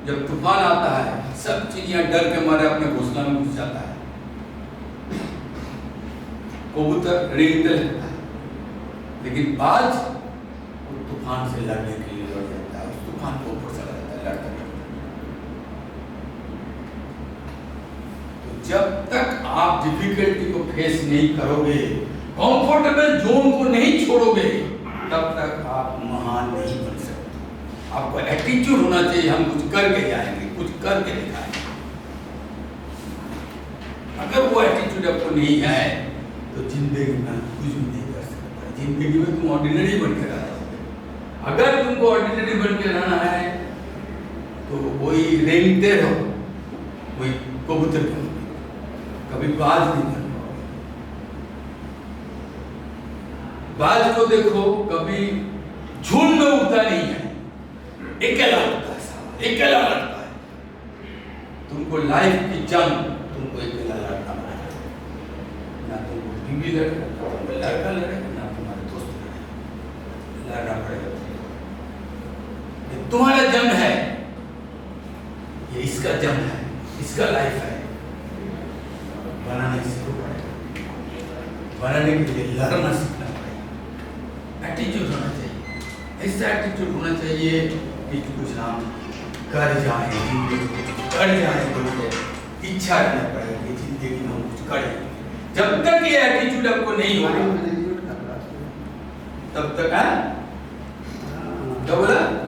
A: जब तूफान आता है, सब चीजें डर के मारे अपने घोंसला में घुस जाता है। कबूतर रेंगते लगता है, लेकिन बाज वो तूफान से लड़ने के लिए लड़ जाता है, उस तूफान को ऊपर चला जाता है लड़ता है। तो जब तक आप डिफिकल्टी को फेस नहीं करोगे, कंफर्टेबल जोन को नहीं छोड़ोगे, तब तक आप महान नहीं बन सकते। आपको एटीट्यूड होना चाहिए, हम कुछ करके जाएंगे, कुछ करके दिखाएंगे। अगर वो एटीट्यूड आपको नहीं है तो जिंदगी में कुछ भी नहीं कर सकता। जिंदगी में तुम ऑर्डिनरी बन के रहना है। अगर तुमको ऑर्डिनरी बन के रहना है तो वही रेंगते रहो, वही कबूतर बनो, कभी बाज नहीं बनो। बाज को देखो, कभी झुंड में उड़ता नहीं है, अकेला उड़ता है, साला अकेला लड़ता है। तुमको लाइफ की जंग तुमको अकेला लड़ना पड़ेगा। ना तुमको बीवी लड़ेगा, ना तुमको लड़का लड़ेगा, ना तुम्हारे दोस्त लड़ेगा, लड़ना पड़ेगा। ये तुम्हारा जंग है, ये इसका जंग है, इसका लाइफ है। बनाने सीखो पड़ेगा, बनाने के लिए लड़ना सीखना पड़ेगा। एटीट्यूड होना चाहिए, ऐसा एटीट्यूड होना चाहिए कि कुछ हम कर जाए, कर जाए, बोलते इच्छा रहना पड़ेगा कि जिंदगी में हम कुछ करें। जब तक ये एटीट्यूड आपको नहीं होगा, तब तक क्या बोला?